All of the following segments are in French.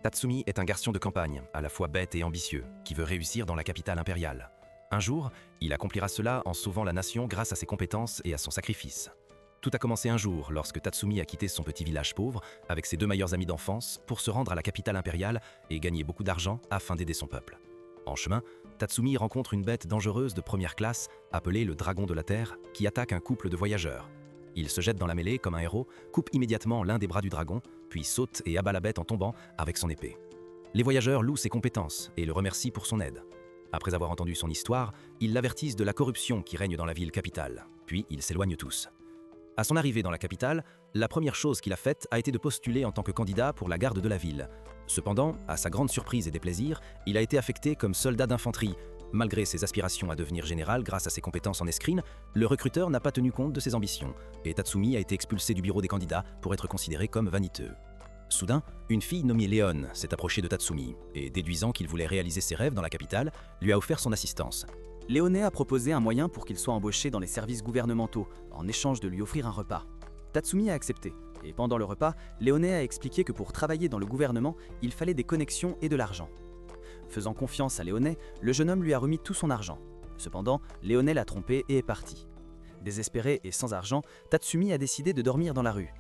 Tatsumi est un garçon de campagne, à la fois bête et ambitieux, qui veut réussir dans la capitale impériale. Un jour, il accomplira cela en sauvant la nation grâce à ses compétences et à son sacrifice. Tout a commencé un jour lorsque Tatsumi a quitté son petit village pauvre avec ses deux meilleurs amis d'enfance pour se rendre à la capitale impériale et gagner beaucoup d'argent afin d'aider son peuple. En chemin, Tatsumi rencontre une bête dangereuse de première classe appelée le Dragon de la Terre qui attaque un couple de voyageurs. Il se jette dans la mêlée comme un héros, coupe immédiatement l'un des bras du dragon, puis saute et abat la bête en tombant avec son épée. Les voyageurs louent ses compétences et le remercient pour son aide. Après avoir entendu son histoire, ils l'avertissent de la corruption qui règne dans la ville capitale, puis ils s'éloignent tous. À son arrivée dans la capitale, la première chose qu'il a faite a été de postuler en tant que candidat pour la garde de la ville. Cependant, à sa grande surprise et déplaisir, il a été affecté comme soldat d'infanterie. Malgré ses aspirations à devenir général grâce à ses compétences en escrime, le recruteur n'a pas tenu compte de ses ambitions, et Tatsumi a été expulsé du bureau des candidats pour être considéré comme vaniteux. Soudain, une fille nommée Léon s'est approchée de Tatsumi, et déduisant qu'il voulait réaliser ses rêves dans la capitale, lui a offert son assistance. Léoné a proposé un moyen pour qu'il soit embauché dans les services gouvernementaux, en échange de lui offrir un repas. Tatsumi a accepté, et pendant le repas, Léoné a expliqué que pour travailler dans le gouvernement, il fallait des connexions et de l'argent. Faisant confiance à Léoné, le jeune homme lui a remis tout son argent. Cependant, Léoné l'a trompé et est parti. Désespéré et sans argent, Tatsumi a décidé de dormir dans la rue.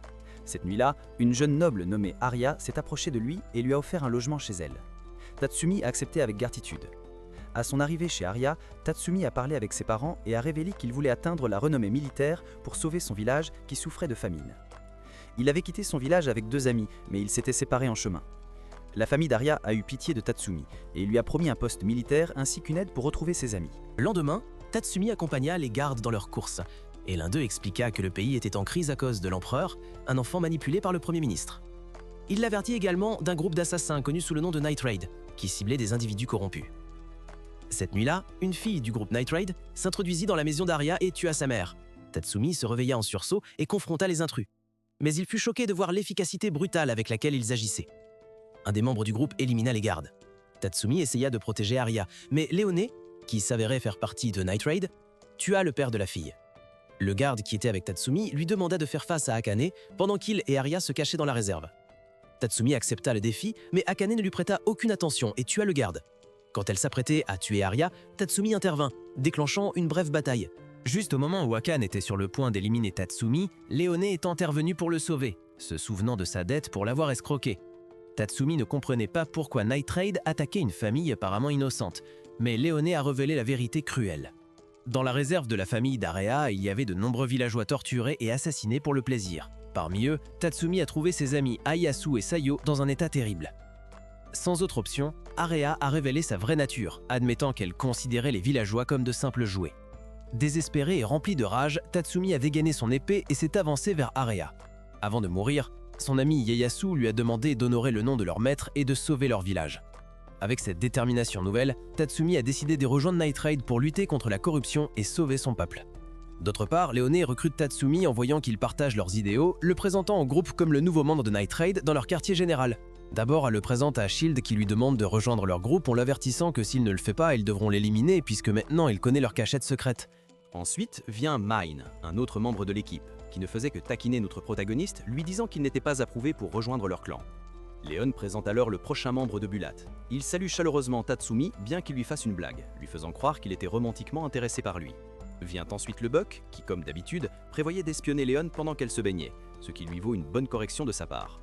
Cette nuit-là, une jeune noble nommée Aria s'est approchée de lui et lui a offert un logement chez elle. Tatsumi a accepté avec gratitude. À son arrivée chez Aria, Tatsumi a parlé avec ses parents et a révélé qu'il voulait atteindre la renommée militaire pour sauver son village qui souffrait de famine. Il avait quitté son village avec deux amis, mais ils s'étaient séparés en chemin. La famille d'Aria a eu pitié de Tatsumi et lui a promis un poste militaire ainsi qu'une aide pour retrouver ses amis. Le lendemain, Tatsumi accompagna les gardes dans leur course, et l'un d'eux expliqua que le pays était en crise à cause de l'empereur, un enfant manipulé par le Premier ministre. Il l'avertit également d'un groupe d'assassins connu sous le nom de Night Raid, qui ciblait des individus corrompus. Cette nuit-là, une fille du groupe Night Raid s'introduisit dans la maison d'Aria et tua sa mère. Tatsumi se réveilla en sursaut et confronta les intrus. Mais il fut choqué de voir l'efficacité brutale avec laquelle ils agissaient. Un des membres du groupe élimina les gardes. Tatsumi essaya de protéger Aria, mais Léoné, qui s'avérait faire partie de Night Raid, tua le père de la fille. Le garde qui était avec Tatsumi lui demanda de faire face à Akane pendant qu'il et Aria se cachaient dans la réserve. Tatsumi accepta le défi, mais Akane ne lui prêta aucune attention et tua le garde. Quand elle s'apprêtait à tuer Aria, Tatsumi intervint, déclenchant une brève bataille. Juste au moment où Akane était sur le point d'éliminer Tatsumi, Léoné est intervenu pour le sauver, se souvenant de sa dette pour l'avoir escroqué. Tatsumi ne comprenait pas pourquoi Night Raid attaquait une famille apparemment innocente, mais Léoné a révélé la vérité cruelle. Dans la réserve de la famille d'Area, il y avait de nombreux villageois torturés et assassinés pour le plaisir. Parmi eux, Tatsumi a trouvé ses amis Ayasu et Sayo dans un état terrible. Sans autre option, Area a révélé sa vraie nature, admettant qu'elle considérait les villageois comme de simples jouets. Désespéré et rempli de rage, Tatsumi a dégainé son épée et s'est avancé vers Area. Avant de mourir, son ami Ieyasu lui a demandé d'honorer le nom de leur maître et de sauver leur village. Avec cette détermination nouvelle, Tatsumi a décidé de rejoindre Night Raid pour lutter contre la corruption et sauver son peuple. D'autre part, Léoné recrute Tatsumi en voyant qu'ils partagent leurs idéaux, le présentant au groupe comme le nouveau membre de Night Raid dans leur quartier général. D'abord, elle le présente à Shield qui lui demande de rejoindre leur groupe en l'avertissant que s'il ne le fait pas, ils devront l'éliminer puisque maintenant il connaît leur cachette secrète. Ensuite vient Mine, un autre membre de l'équipe, qui ne faisait que taquiner notre protagoniste, lui disant qu'il n'était pas approuvé pour rejoindre leur clan. Léon présente alors le prochain membre de Bulat. Il salue chaleureusement Tatsumi, bien qu'il lui fasse une blague, lui faisant croire qu'il était romantiquement intéressé par lui. Vient ensuite le Buck, qui comme d'habitude, prévoyait d'espionner Léon pendant qu'elle se baignait, ce qui lui vaut une bonne correction de sa part.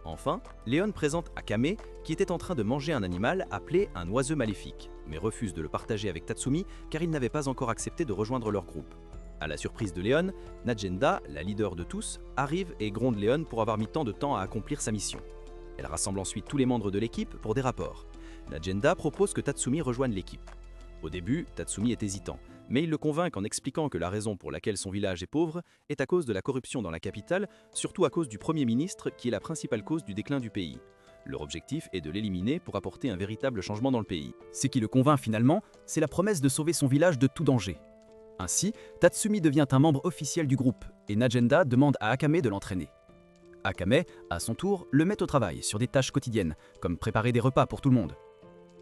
Enfin, Léon présente Akame, qui était en train de manger un animal appelé un oiseux maléfique, mais refuse de le partager avec Tatsumi car il n'avait pas encore accepté de rejoindre leur groupe. À la surprise de Léon, Najenda, la leader de tous, arrive et gronde Léon pour avoir mis tant de temps à accomplir sa mission. Elle rassemble ensuite tous les membres de l'équipe pour des rapports. Najenda propose que Tatsumi rejoigne l'équipe. Au début, Tatsumi est hésitant, mais il le convainc en expliquant que la raison pour laquelle son village est pauvre est à cause de la corruption dans la capitale, surtout à cause du Premier ministre qui est la principale cause du déclin du pays. Leur objectif est de l'éliminer pour apporter un véritable changement dans le pays. Ce qui le convainc finalement, c'est la promesse de sauver son village de tout danger. Ainsi, Tatsumi devient un membre officiel du groupe et Najenda demande à Akame de l'entraîner. Akame, à son tour, le met au travail sur des tâches quotidiennes, comme préparer des repas pour tout le monde.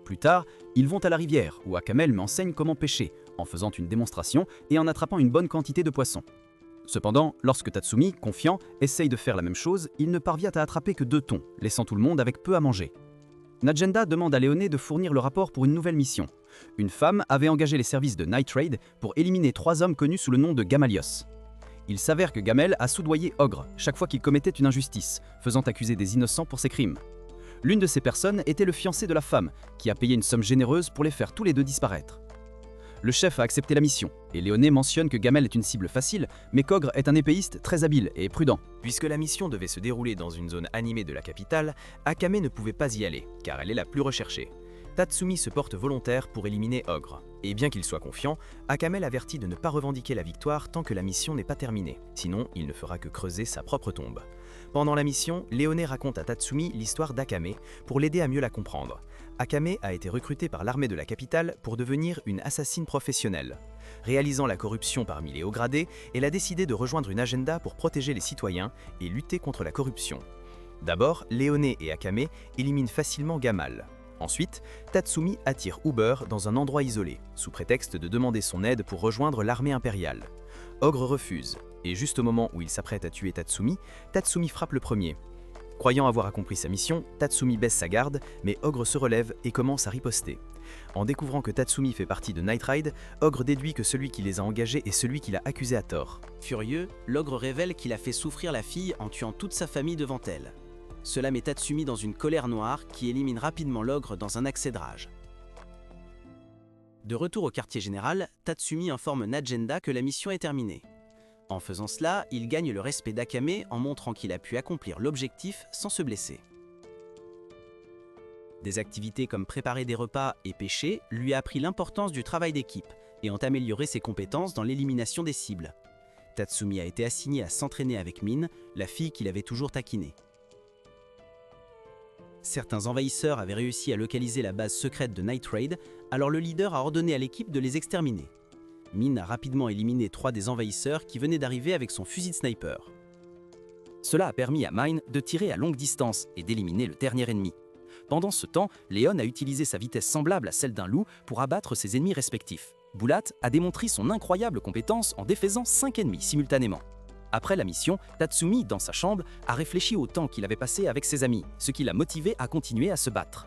Plus tard, ils vont à la rivière où Akame lui enseigne comment pêcher, en faisant une démonstration et en attrapant une bonne quantité de poissons. Cependant, lorsque Tatsumi, confiant, essaye de faire la même chose, il ne parvient à attraper que 2 thons, laissant tout le monde avec peu à manger. Najenda demande à Leone de fournir le rapport pour une nouvelle mission. Une femme avait engagé les services de Night Raid pour éliminer 3 hommes connus sous le nom de Gamalios. Il s'avère que Gamel a soudoyé Ogre chaque fois qu'il commettait une injustice, faisant accuser des innocents pour ses crimes. L'une de ces personnes était le fiancé de la femme, qui a payé une somme généreuse pour les faire tous les deux disparaître. Le chef a accepté la mission, et Leone mentionne que Gamel est une cible facile, mais qu'Ogre est un épéiste très habile et prudent. Puisque la mission devait se dérouler dans une zone animée de la capitale, Akame ne pouvait pas y aller, car elle est la plus recherchée. Tatsumi se porte volontaire pour éliminer Ogre. Et bien qu'il soit confiant, Akame l'avertit de ne pas revendiquer la victoire tant que la mission n'est pas terminée, sinon il ne fera que creuser sa propre tombe. Pendant la mission, Leone raconte à Tatsumi l'histoire d'Akame pour l'aider à mieux la comprendre. Akame a été recrutée par l'armée de la capitale pour devenir une assassine professionnelle. Réalisant la corruption parmi les hauts gradés, elle a décidé de rejoindre une agenda pour protéger les citoyens et lutter contre la corruption. D'abord, Leone et Akame éliminent facilement Gamal. Ensuite, Tatsumi attire Uber dans un endroit isolé, sous prétexte de demander son aide pour rejoindre l'armée impériale. Ogre refuse, et juste au moment où il s'apprête à tuer Tatsumi, Tatsumi frappe le premier. Croyant avoir accompli sa mission, Tatsumi baisse sa garde, mais Ogre se relève et commence à riposter. En découvrant que Tatsumi fait partie de Night Raid, Ogre déduit que celui qui les a engagés est celui qui l'a accusé à tort. Furieux, l'ogre révèle qu'il a fait souffrir la fille en tuant toute sa famille devant elle. Cela met Tatsumi dans une colère noire qui élimine rapidement l'ogre dans un accès de rage. De retour au quartier général, Tatsumi informe Najenda que la mission est terminée. En faisant cela, il gagne le respect d'Akame en montrant qu'il a pu accomplir l'objectif sans se blesser. Des activités comme préparer des repas et pêcher lui a appris l'importance du travail d'équipe et ont amélioré ses compétences dans l'élimination des cibles. Tatsumi a été assigné à s'entraîner avec Min, la fille qu'il avait toujours taquinée. Certains envahisseurs avaient réussi à localiser la base secrète de Night Raid, alors le leader a ordonné à l'équipe de les exterminer. Min a rapidement éliminé 3 des envahisseurs qui venaient d'arriver avec son fusil de sniper. Cela a permis à Mine de tirer à longue distance et d'éliminer le dernier ennemi. Pendant ce temps, Leon a utilisé sa vitesse semblable à celle d'un loup pour abattre ses ennemis respectifs. Bulat a démontré son incroyable compétence en défaisant 5 ennemis simultanément. Après la mission, Tatsumi, dans sa chambre, a réfléchi au temps qu'il avait passé avec ses amis, ce qui l'a motivé à continuer à se battre.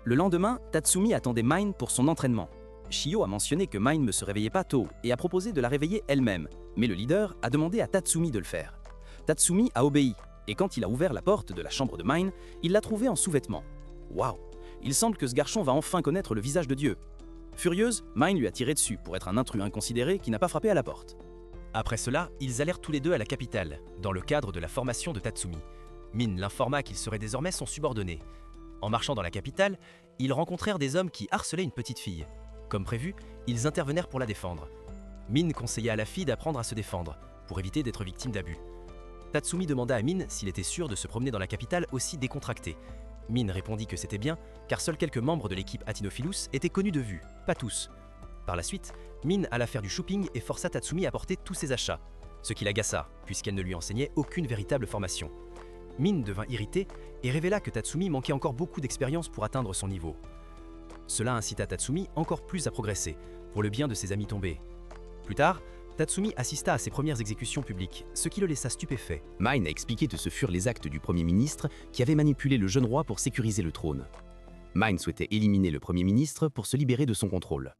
Le lendemain, Tatsumi attendait Mine pour son entraînement. Shio a mentionné que Mine ne se réveillait pas tôt et a proposé de la réveiller elle-même, mais le leader a demandé à Tatsumi de le faire. Tatsumi a obéi, et quand il a ouvert la porte de la chambre de Mine, il l'a trouvé en sous-vêtements. Waouh! Il semble que ce garçon va enfin connaître le visage de Dieu. Furieuse, Mine lui a tiré dessus pour être un intrus inconsidéré qui n'a pas frappé à la porte. Après cela, ils allèrent tous les deux à la capitale, dans le cadre de la formation de Tatsumi. Min l'informa qu'ils seraient désormais son subordonné. En marchant dans la capitale, ils rencontrèrent des hommes qui harcelaient une petite fille. Comme prévu, ils intervenèrent pour la défendre. Min conseilla à la fille d'apprendre à se défendre, pour éviter d'être victime d'abus. Tatsumi demanda à Min s'il était sûr de se promener dans la capitale aussi décontracté. Min répondit que c'était bien, car seuls quelques membres de l'équipe Atinophilus étaient connus de vue, pas tous. Par la suite, Min alla faire du shopping et força Tatsumi à porter tous ses achats, ce qui l'agaça, puisqu'elle ne lui enseignait aucune véritable formation. Min devint irrité et révéla que Tatsumi manquait encore beaucoup d'expérience pour atteindre son niveau. Cela incita Tatsumi encore plus à progresser, pour le bien de ses amis tombés. Plus tard, Tatsumi assista à ses premières exécutions publiques, ce qui le laissa stupéfait. Mine a expliqué que ce furent les actes du Premier ministre qui avait manipulé le jeune roi pour sécuriser le trône. Mine souhaitait éliminer le Premier ministre pour se libérer de son contrôle.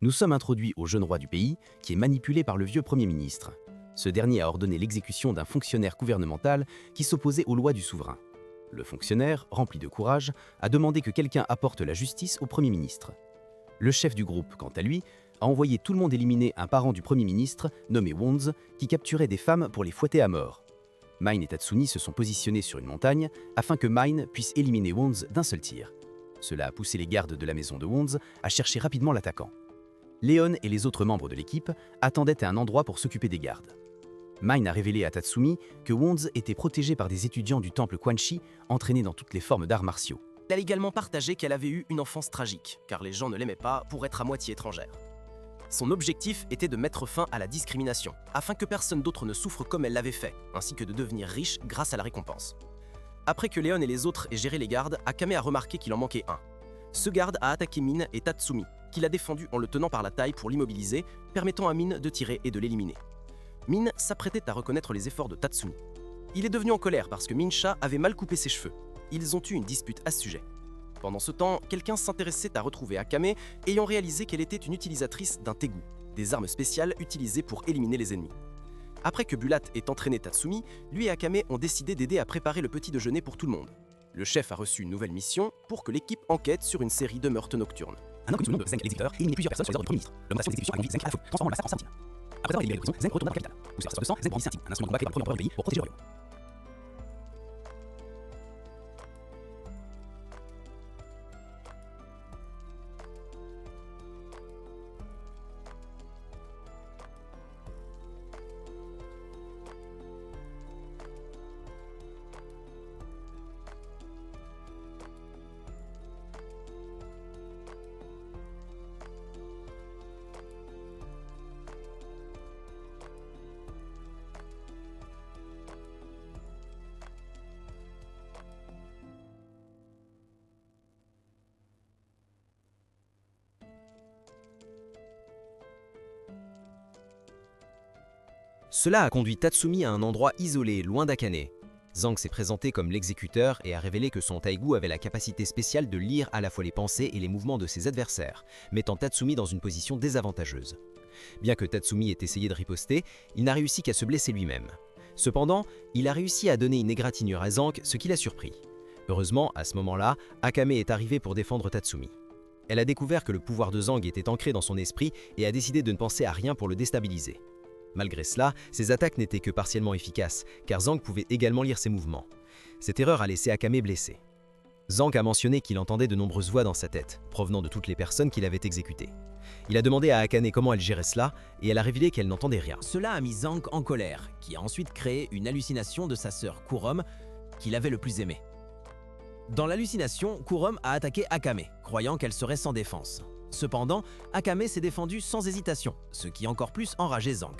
Nous sommes introduits au jeune roi du pays, qui est manipulé par le vieux Premier ministre. Ce dernier a ordonné l'exécution d'un fonctionnaire gouvernemental qui s'opposait aux lois du souverain. Le fonctionnaire, rempli de courage, a demandé que quelqu'un apporte la justice au Premier ministre. Le chef du groupe, quant à lui, a envoyé tout le monde éliminer un parent du Premier ministre, nommé Wons, qui capturait des femmes pour les fouetter à mort. Mine et Tatsumi se sont positionnés sur une montagne afin que Mine puisse éliminer Wons d'un seul tir. Cela a poussé les gardes de la maison de Wons à chercher rapidement l'attaquant. Leon et les autres membres de l'équipe attendaient à un endroit pour s'occuper des gardes. Mine a révélé à Tatsumi que Wons était protégée par des étudiants du temple Quan Chi entraînés dans toutes les formes d'arts martiaux. Elle a également partagé qu'elle avait eu une enfance tragique, car les gens ne l'aimaient pas pour être à moitié étrangère. Son objectif était de mettre fin à la discrimination, afin que personne d'autre ne souffre comme elle l'avait fait, ainsi que de devenir riche grâce à la récompense. Après que Leon et les autres aient géré les gardes, Akame a remarqué qu'il en manquait un. Ce garde a attaqué Min et Tatsumi, qui l'a défendu en le tenant par la taille pour l'immobiliser, permettant à Min de tirer et de l'éliminer. Min s'apprêtait à reconnaître les efforts de Tatsumi. Il est devenu en colère parce que Minsha avait mal coupé ses cheveux. Ils ont eu une dispute à ce sujet. Pendant ce temps, quelqu'un s'intéressait à retrouver Akame, ayant réalisé qu'elle était une utilisatrice d'un Tegu, des armes spéciales utilisées pour éliminer les ennemis. Après que Bulat ait entraîné Tatsumi, lui et Akame ont décidé d'aider à préparer le petit déjeuner pour tout le monde. Le chef a reçu une nouvelle mission pour que l'équipe enquête sur une série de meurtres nocturnes. Un homme connu sous le nom de Zeng l'exécuteur élimine plusieurs personnes sur les ordres du Premier ministre. L'augmentation des exécutions a conduit Zeng à la folie, transformant le massacre en Saint-Martin. Après avoir libéré les prisons, Zeng retourna dans la capitale. Poussé par sa de sang, Zeng brandit Saint-Tim, un instrument de combat créé par le premier empereur du pays pour protéger le royaume. Cela a conduit Tatsumi à un endroit isolé, loin d'Akane. Zang s'est présenté comme l'exécuteur et a révélé que son Taigu avait la capacité spéciale de lire à la fois les pensées et les mouvements de ses adversaires, mettant Tatsumi dans une position désavantageuse. Bien que Tatsumi ait essayé de riposter, il n'a réussi qu'à se blesser lui-même. Cependant, il a réussi à donner une égratignure à Zang, ce qui l'a surpris. Heureusement, à ce moment-là, Akame est arrivée pour défendre Tatsumi. Elle a découvert que le pouvoir de Zang était ancré dans son esprit et a décidé de ne penser à rien pour le déstabiliser. Malgré cela, ses attaques n'étaient que partiellement efficaces, car Zang pouvait également lire ses mouvements. Cette erreur a laissé Akame blessé. Zang a mentionné qu'il entendait de nombreuses voix dans sa tête, provenant de toutes les personnes qu'il avait exécutées. Il a demandé à Akane comment elle gérait cela, et elle a révélé qu'elle n'entendait rien. Cela a mis Zang en colère, qui a ensuite créé une hallucination de sa sœur Kurom, qu'il avait le plus aimée. Dans l'hallucination, Kurom a attaqué Akame, croyant qu'elle serait sans défense. Cependant, Akame s'est défendue sans hésitation, ce qui a encore plus enragé Zang.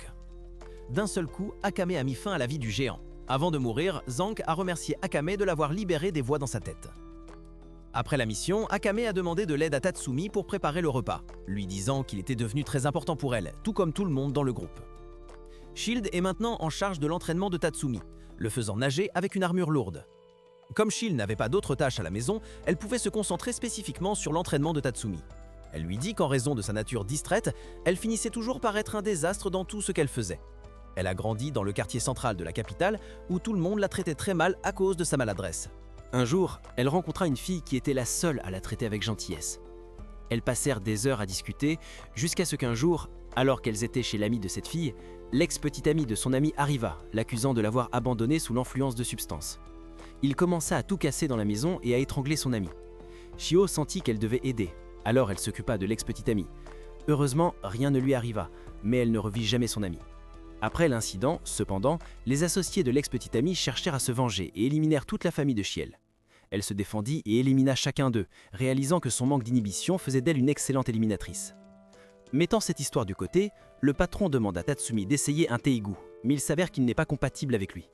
D'un seul coup, Akame a mis fin à la vie du géant. Avant de mourir, Zang a remercié Akame de l'avoir libéré des voix dans sa tête. Après la mission, Akame a demandé de l'aide à Tatsumi pour préparer le repas, lui disant qu'il était devenu très important pour elle, tout comme tout le monde dans le groupe. Shield est maintenant en charge de l'entraînement de Tatsumi, le faisant nager avec une armure lourde. Comme Shield n'avait pas d'autres tâches à la maison, elle pouvait se concentrer spécifiquement sur l'entraînement de Tatsumi. Elle lui dit qu'en raison de sa nature distraite, elle finissait toujours par être un désastre dans tout ce qu'elle faisait. Elle a grandi dans le quartier central de la capitale, où tout le monde la traitait très mal à cause de sa maladresse. Un jour, elle rencontra une fille qui était la seule à la traiter avec gentillesse. Elles passèrent des heures à discuter, jusqu'à ce qu'un jour, alors qu'elles étaient chez l'ami de cette fille, l'ex-petite amie de son ami arriva, l'accusant de l'avoir abandonnée sous l'influence de substances. Il commença à tout casser dans la maison et à étrangler son amie. Shio sentit qu'elle devait aider, alors elle s'occupa de l'ex-petite amie. Heureusement, rien ne lui arriva, mais elle ne revit jamais son amie. Après l'incident, cependant, les associés de l'ex-petite amie cherchèrent à se venger et éliminèrent toute la famille de Shiel. Elle se défendit et élimina chacun d'eux, réalisant que son manque d'inhibition faisait d'elle une excellente éliminatrice. Mettant cette histoire de côté, le patron demande à Tatsumi d'essayer un Teigu, mais il s'avère qu'il n'est pas compatible avec lui.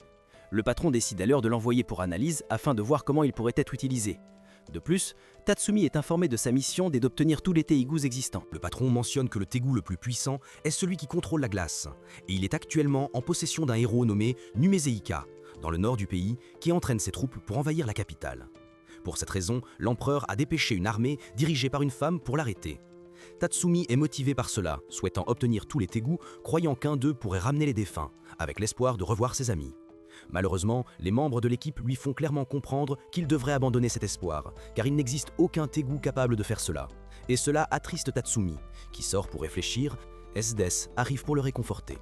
Le patron décide alors de l'envoyer pour analyse afin de voir comment il pourrait être utilisé. De plus, Tatsumi est informé de sa mission et d'obtenir tous les Teigus existants. Le patron mentionne que le Tegu le plus puissant est celui qui contrôle la glace, et il est actuellement en possession d'un héros nommé Numezeika, dans le nord du pays, qui entraîne ses troupes pour envahir la capitale. Pour cette raison, l'empereur a dépêché une armée dirigée par une femme pour l'arrêter. Tatsumi est motivé par cela, souhaitant obtenir tous les Tegu, croyant qu'un d'eux pourrait ramener les défunts, avec l'espoir de revoir ses amis. Malheureusement, les membres de l'équipe lui font clairement comprendre qu'il devrait abandonner cet espoir, car il n'existe aucun Tegu capable de faire cela. Et cela attriste Tatsumi, qui sort pour réfléchir. Esdes arrive pour le réconforter.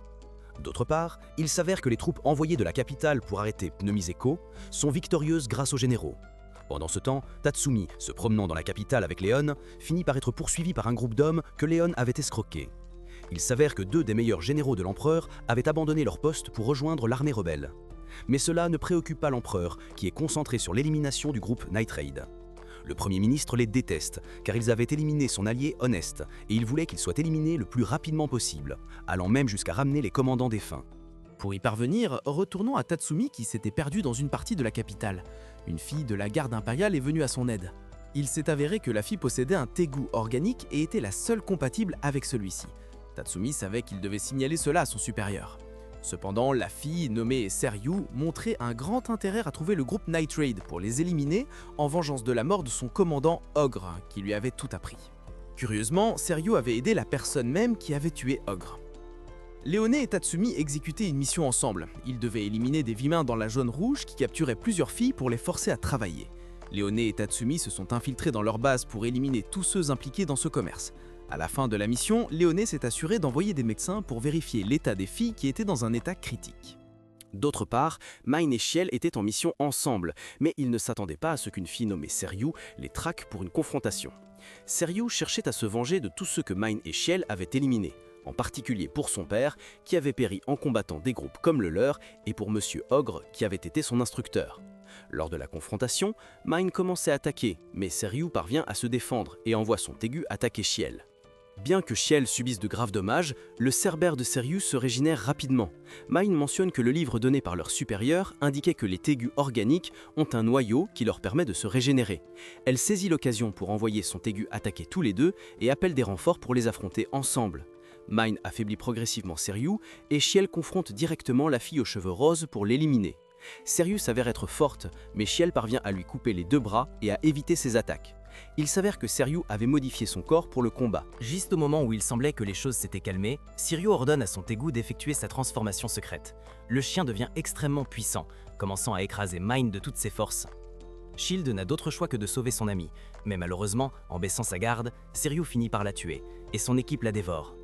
D'autre part, il s'avère que les troupes envoyées de la capitale pour arrêter Pneumizeko sont victorieuses grâce aux généraux. Pendant ce temps, Tatsumi, se promenant dans la capitale avec Léon, finit par être poursuivi par un groupe d'hommes que Léon avait escroqués. Il s'avère que 2 des meilleurs généraux de l'empereur avaient abandonné leur poste pour rejoindre l'armée rebelle. Mais cela ne préoccupe pas l'empereur, qui est concentré sur l'élimination du groupe Night Raid. Le Premier ministre les déteste, car ils avaient éliminé son allié Honest, et il voulait qu'il soit éliminé le plus rapidement possible, allant même jusqu'à ramener les commandants défunts. Pour y parvenir, retournons à Tatsumi qui s'était perdu dans une partie de la capitale. Une fille de la garde impériale est venue à son aide. Il s'est avéré que la fille possédait un Tegu organique et était la seule compatible avec celui-ci. Tatsumi savait qu'il devait signaler cela à son supérieur. Cependant, la fille, nommée Seryu, montrait un grand intérêt à trouver le groupe Night Raid pour les éliminer en vengeance de la mort de son commandant Ogre, qui lui avait tout appris. Curieusement, Seryu avait aidé la personne même qui avait tué Ogre. Léoné et Tatsumi exécutaient une mission ensemble. Ils devaient éliminer des vilains dans la zone rouge qui capturaient plusieurs filles pour les forcer à travailler. Léoné et Tatsumi se sont infiltrés dans leur base pour éliminer tous ceux impliqués dans ce commerce. À la fin de la mission, Léoné s'est assuré d'envoyer des médecins pour vérifier l'état des filles qui étaient dans un état critique. D'autre part, Mine et Shiel étaient en mission ensemble, mais ils ne s'attendaient pas à ce qu'une fille nommée Seryu les traque pour une confrontation. Seryu cherchait à se venger de tous ceux que Mine et Shiel avaient éliminés, en particulier pour son père, qui avait péri en combattant des groupes comme le leur, et pour Monsieur Ogre, qui avait été son instructeur. Lors de la confrontation, Mine commence à attaquer, mais Seryu parvient à se défendre et envoie son Tegu attaquer Shiel. Bien que Shiel subisse de graves dommages, le cerbère de Seryu se régénère rapidement. Mine mentionne que le livre donné par leur supérieur indiquait que les Tégus organiques ont un noyau qui leur permet de se régénérer. Elle saisit l'occasion pour envoyer son Tégu attaquer tous les deux et appelle des renforts pour les affronter ensemble. Mine affaiblit progressivement Seryu et Shiel confronte directement la fille aux cheveux roses pour l'éliminer. Seryu s'avère être forte, mais Shiel parvient à lui couper les deux bras et à éviter ses attaques. Il s'avère que Seryu avait modifié son corps pour le combat. Juste au moment où il semblait que les choses s'étaient calmées, Seryu ordonne à son Tegu d'effectuer sa transformation secrète. Le chien devient extrêmement puissant, commençant à écraser Mine de toutes ses forces. Shield n'a d'autre choix que de sauver son ami, mais malheureusement, en baissant sa garde, Seryu finit par la tuer, et son équipe la dévore.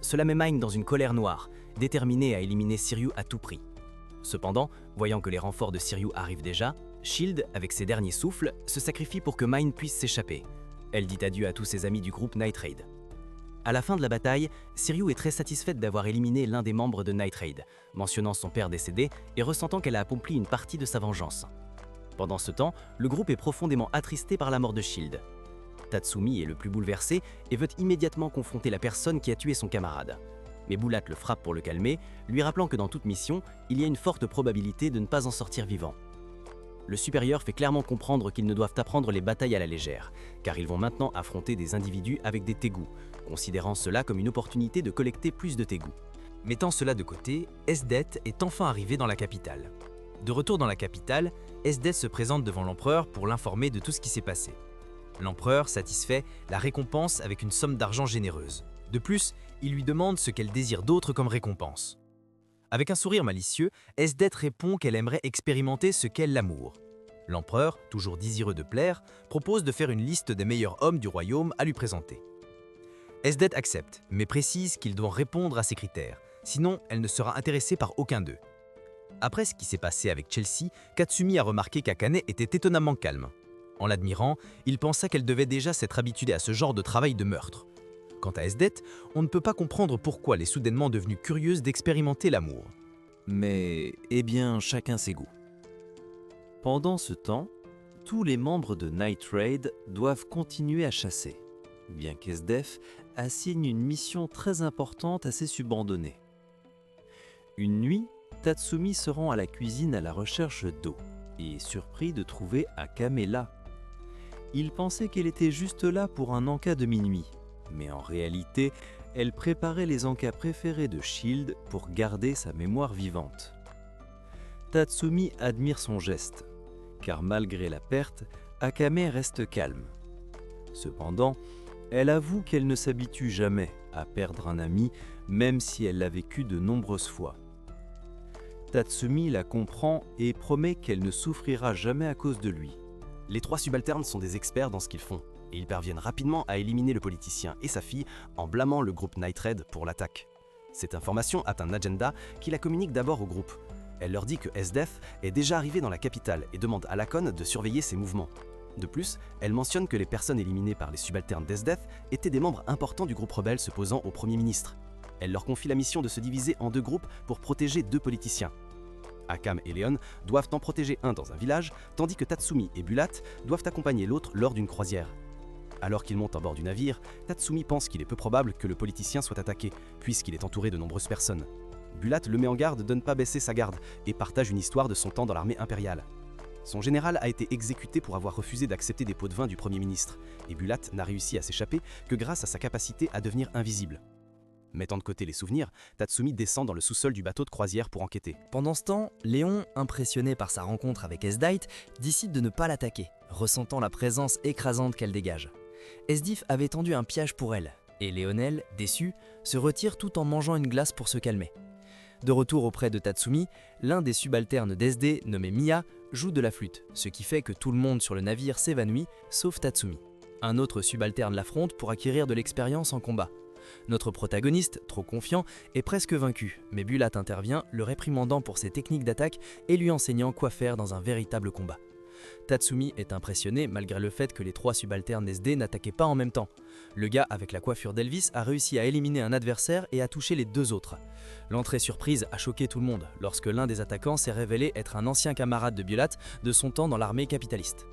Cela met Mine dans une colère noire, déterminé à éliminer Seryu à tout prix. Cependant, voyant que les renforts de Seryu arrivent déjà, Shield, avec ses derniers souffles, se sacrifie pour que Mine puisse s'échapper. Elle dit adieu à tous ses amis du groupe Night Raid. À la fin de la bataille, Seryu est très satisfaite d'avoir éliminé l'un des membres de Night Raid, mentionnant son père décédé et ressentant qu'elle a accompli une partie de sa vengeance. Pendant ce temps, le groupe est profondément attristé par la mort de Shield. Tatsumi est le plus bouleversé et veut immédiatement confronter la personne qui a tué son camarade. Mais Bulat le frappe pour le calmer, lui rappelant que dans toute mission, il y a une forte probabilité de ne pas en sortir vivant. Le supérieur fait clairement comprendre qu'ils ne doivent apprendre les batailles à la légère, car ils vont maintenant affronter des individus avec des Tégus, considérant cela comme une opportunité de collecter plus de Tégus. Mettant cela de côté, Esdet est enfin arrivé dans la capitale. De retour dans la capitale, Esdet se présente devant l'empereur pour l'informer de tout ce qui s'est passé. L'empereur, satisfait, la récompense avec une somme d'argent généreuse. De plus, il lui demande ce qu'elle désire d'autre comme récompense. Avec un sourire malicieux, Esdet répond qu'elle aimerait expérimenter ce qu'est l'amour. L'empereur, toujours désireux de plaire, propose de faire une liste des meilleurs hommes du royaume à lui présenter. Esdet accepte, mais précise qu'il doit répondre à ses critères, sinon elle ne sera intéressée par aucun d'eux. Après ce qui s'est passé avec Chelsea, Katsumi a remarqué qu'Akane était étonnamment calme. En l'admirant, il pensa qu'elle devait déjà s'être habituée à ce genre de travail de meurtre. Quant à Esdet, on ne peut pas comprendre pourquoi elle est soudainement devenue curieuse d'expérimenter l'amour. Mais, eh bien, chacun ses goûts. Pendant ce temps, tous les membres de Night Raid doivent continuer à chasser, bien qu'Esdef assigne une mission très importante à ses subordonnés. Une nuit, Tatsumi se rend à la cuisine à la recherche d'eau et est surpris de trouver Akame là. Il pensait qu'elle était juste là pour un encas de minuit, mais en réalité, elle préparait les encas préférés de Shield pour garder sa mémoire vivante. Tatsumi admire son geste, car malgré la perte, Akame reste calme. Cependant, elle avoue qu'elle ne s'habitue jamais à perdre un ami, même si elle l'a vécu de nombreuses fois. Tatsumi la comprend et promet qu'elle ne souffrira jamais à cause de lui. Les trois subalternes sont des experts dans ce qu'ils font, et ils parviennent rapidement à éliminer le politicien et sa fille en blâmant le groupe Night Raid pour l'attaque. Cette information atteint Najenda qui la communique d'abord au groupe. Elle leur dit que Esdef est déjà arrivé dans la capitale et demande à Lacon de surveiller ses mouvements. De plus, elle mentionne que les personnes éliminées par les subalternes d'Esdef étaient des membres importants du groupe rebelle se posant au Premier ministre. Elle leur confie la mission de se diviser en deux groupes pour protéger deux politiciens. Akame et Leon doivent en protéger un dans un village, tandis que Tatsumi et Bulat doivent accompagner l'autre lors d'une croisière. Alors qu'ils montent à bord du navire, Tatsumi pense qu'il est peu probable que le politicien soit attaqué, puisqu'il est entouré de nombreuses personnes. Bulat le met en garde de ne pas baisser sa garde et partage une histoire de son temps dans l'armée impériale. Son général a été exécuté pour avoir refusé d'accepter des pots de vin du Premier ministre, et Bulat n'a réussi à s'échapper que grâce à sa capacité à devenir invisible. Mettant de côté les souvenirs, Tatsumi descend dans le sous-sol du bateau de croisière pour enquêter. Pendant ce temps, Léon, impressionné par sa rencontre avec Esdite, décide de ne pas l'attaquer, ressentant la présence écrasante qu'elle dégage. Esdif avait tendu un piège pour elle, et Léonel, déçu, se retire tout en mangeant une glace pour se calmer. De retour auprès de Tatsumi, l'un des subalternes d'Esd, nommé Miya, joue de la flûte, ce qui fait que tout le monde sur le navire s'évanouit, sauf Tatsumi. Un autre subalterne l'affronte pour acquérir de l'expérience en combat. Notre protagoniste, trop confiant, est presque vaincu, mais Bulat intervient, le réprimandant pour ses techniques d'attaque et lui enseignant quoi faire dans un véritable combat. Tatsumi est impressionné malgré le fait que les 3 subalternes SD n'attaquaient pas en même temps. Le gars avec la coiffure d'Elvis a réussi à éliminer un adversaire et à toucher les 2 autres. L'entrée surprise a choqué tout le monde lorsque l'un des attaquants s'est révélé être un ancien camarade de Bulat de son temps dans l'armée capitaliste.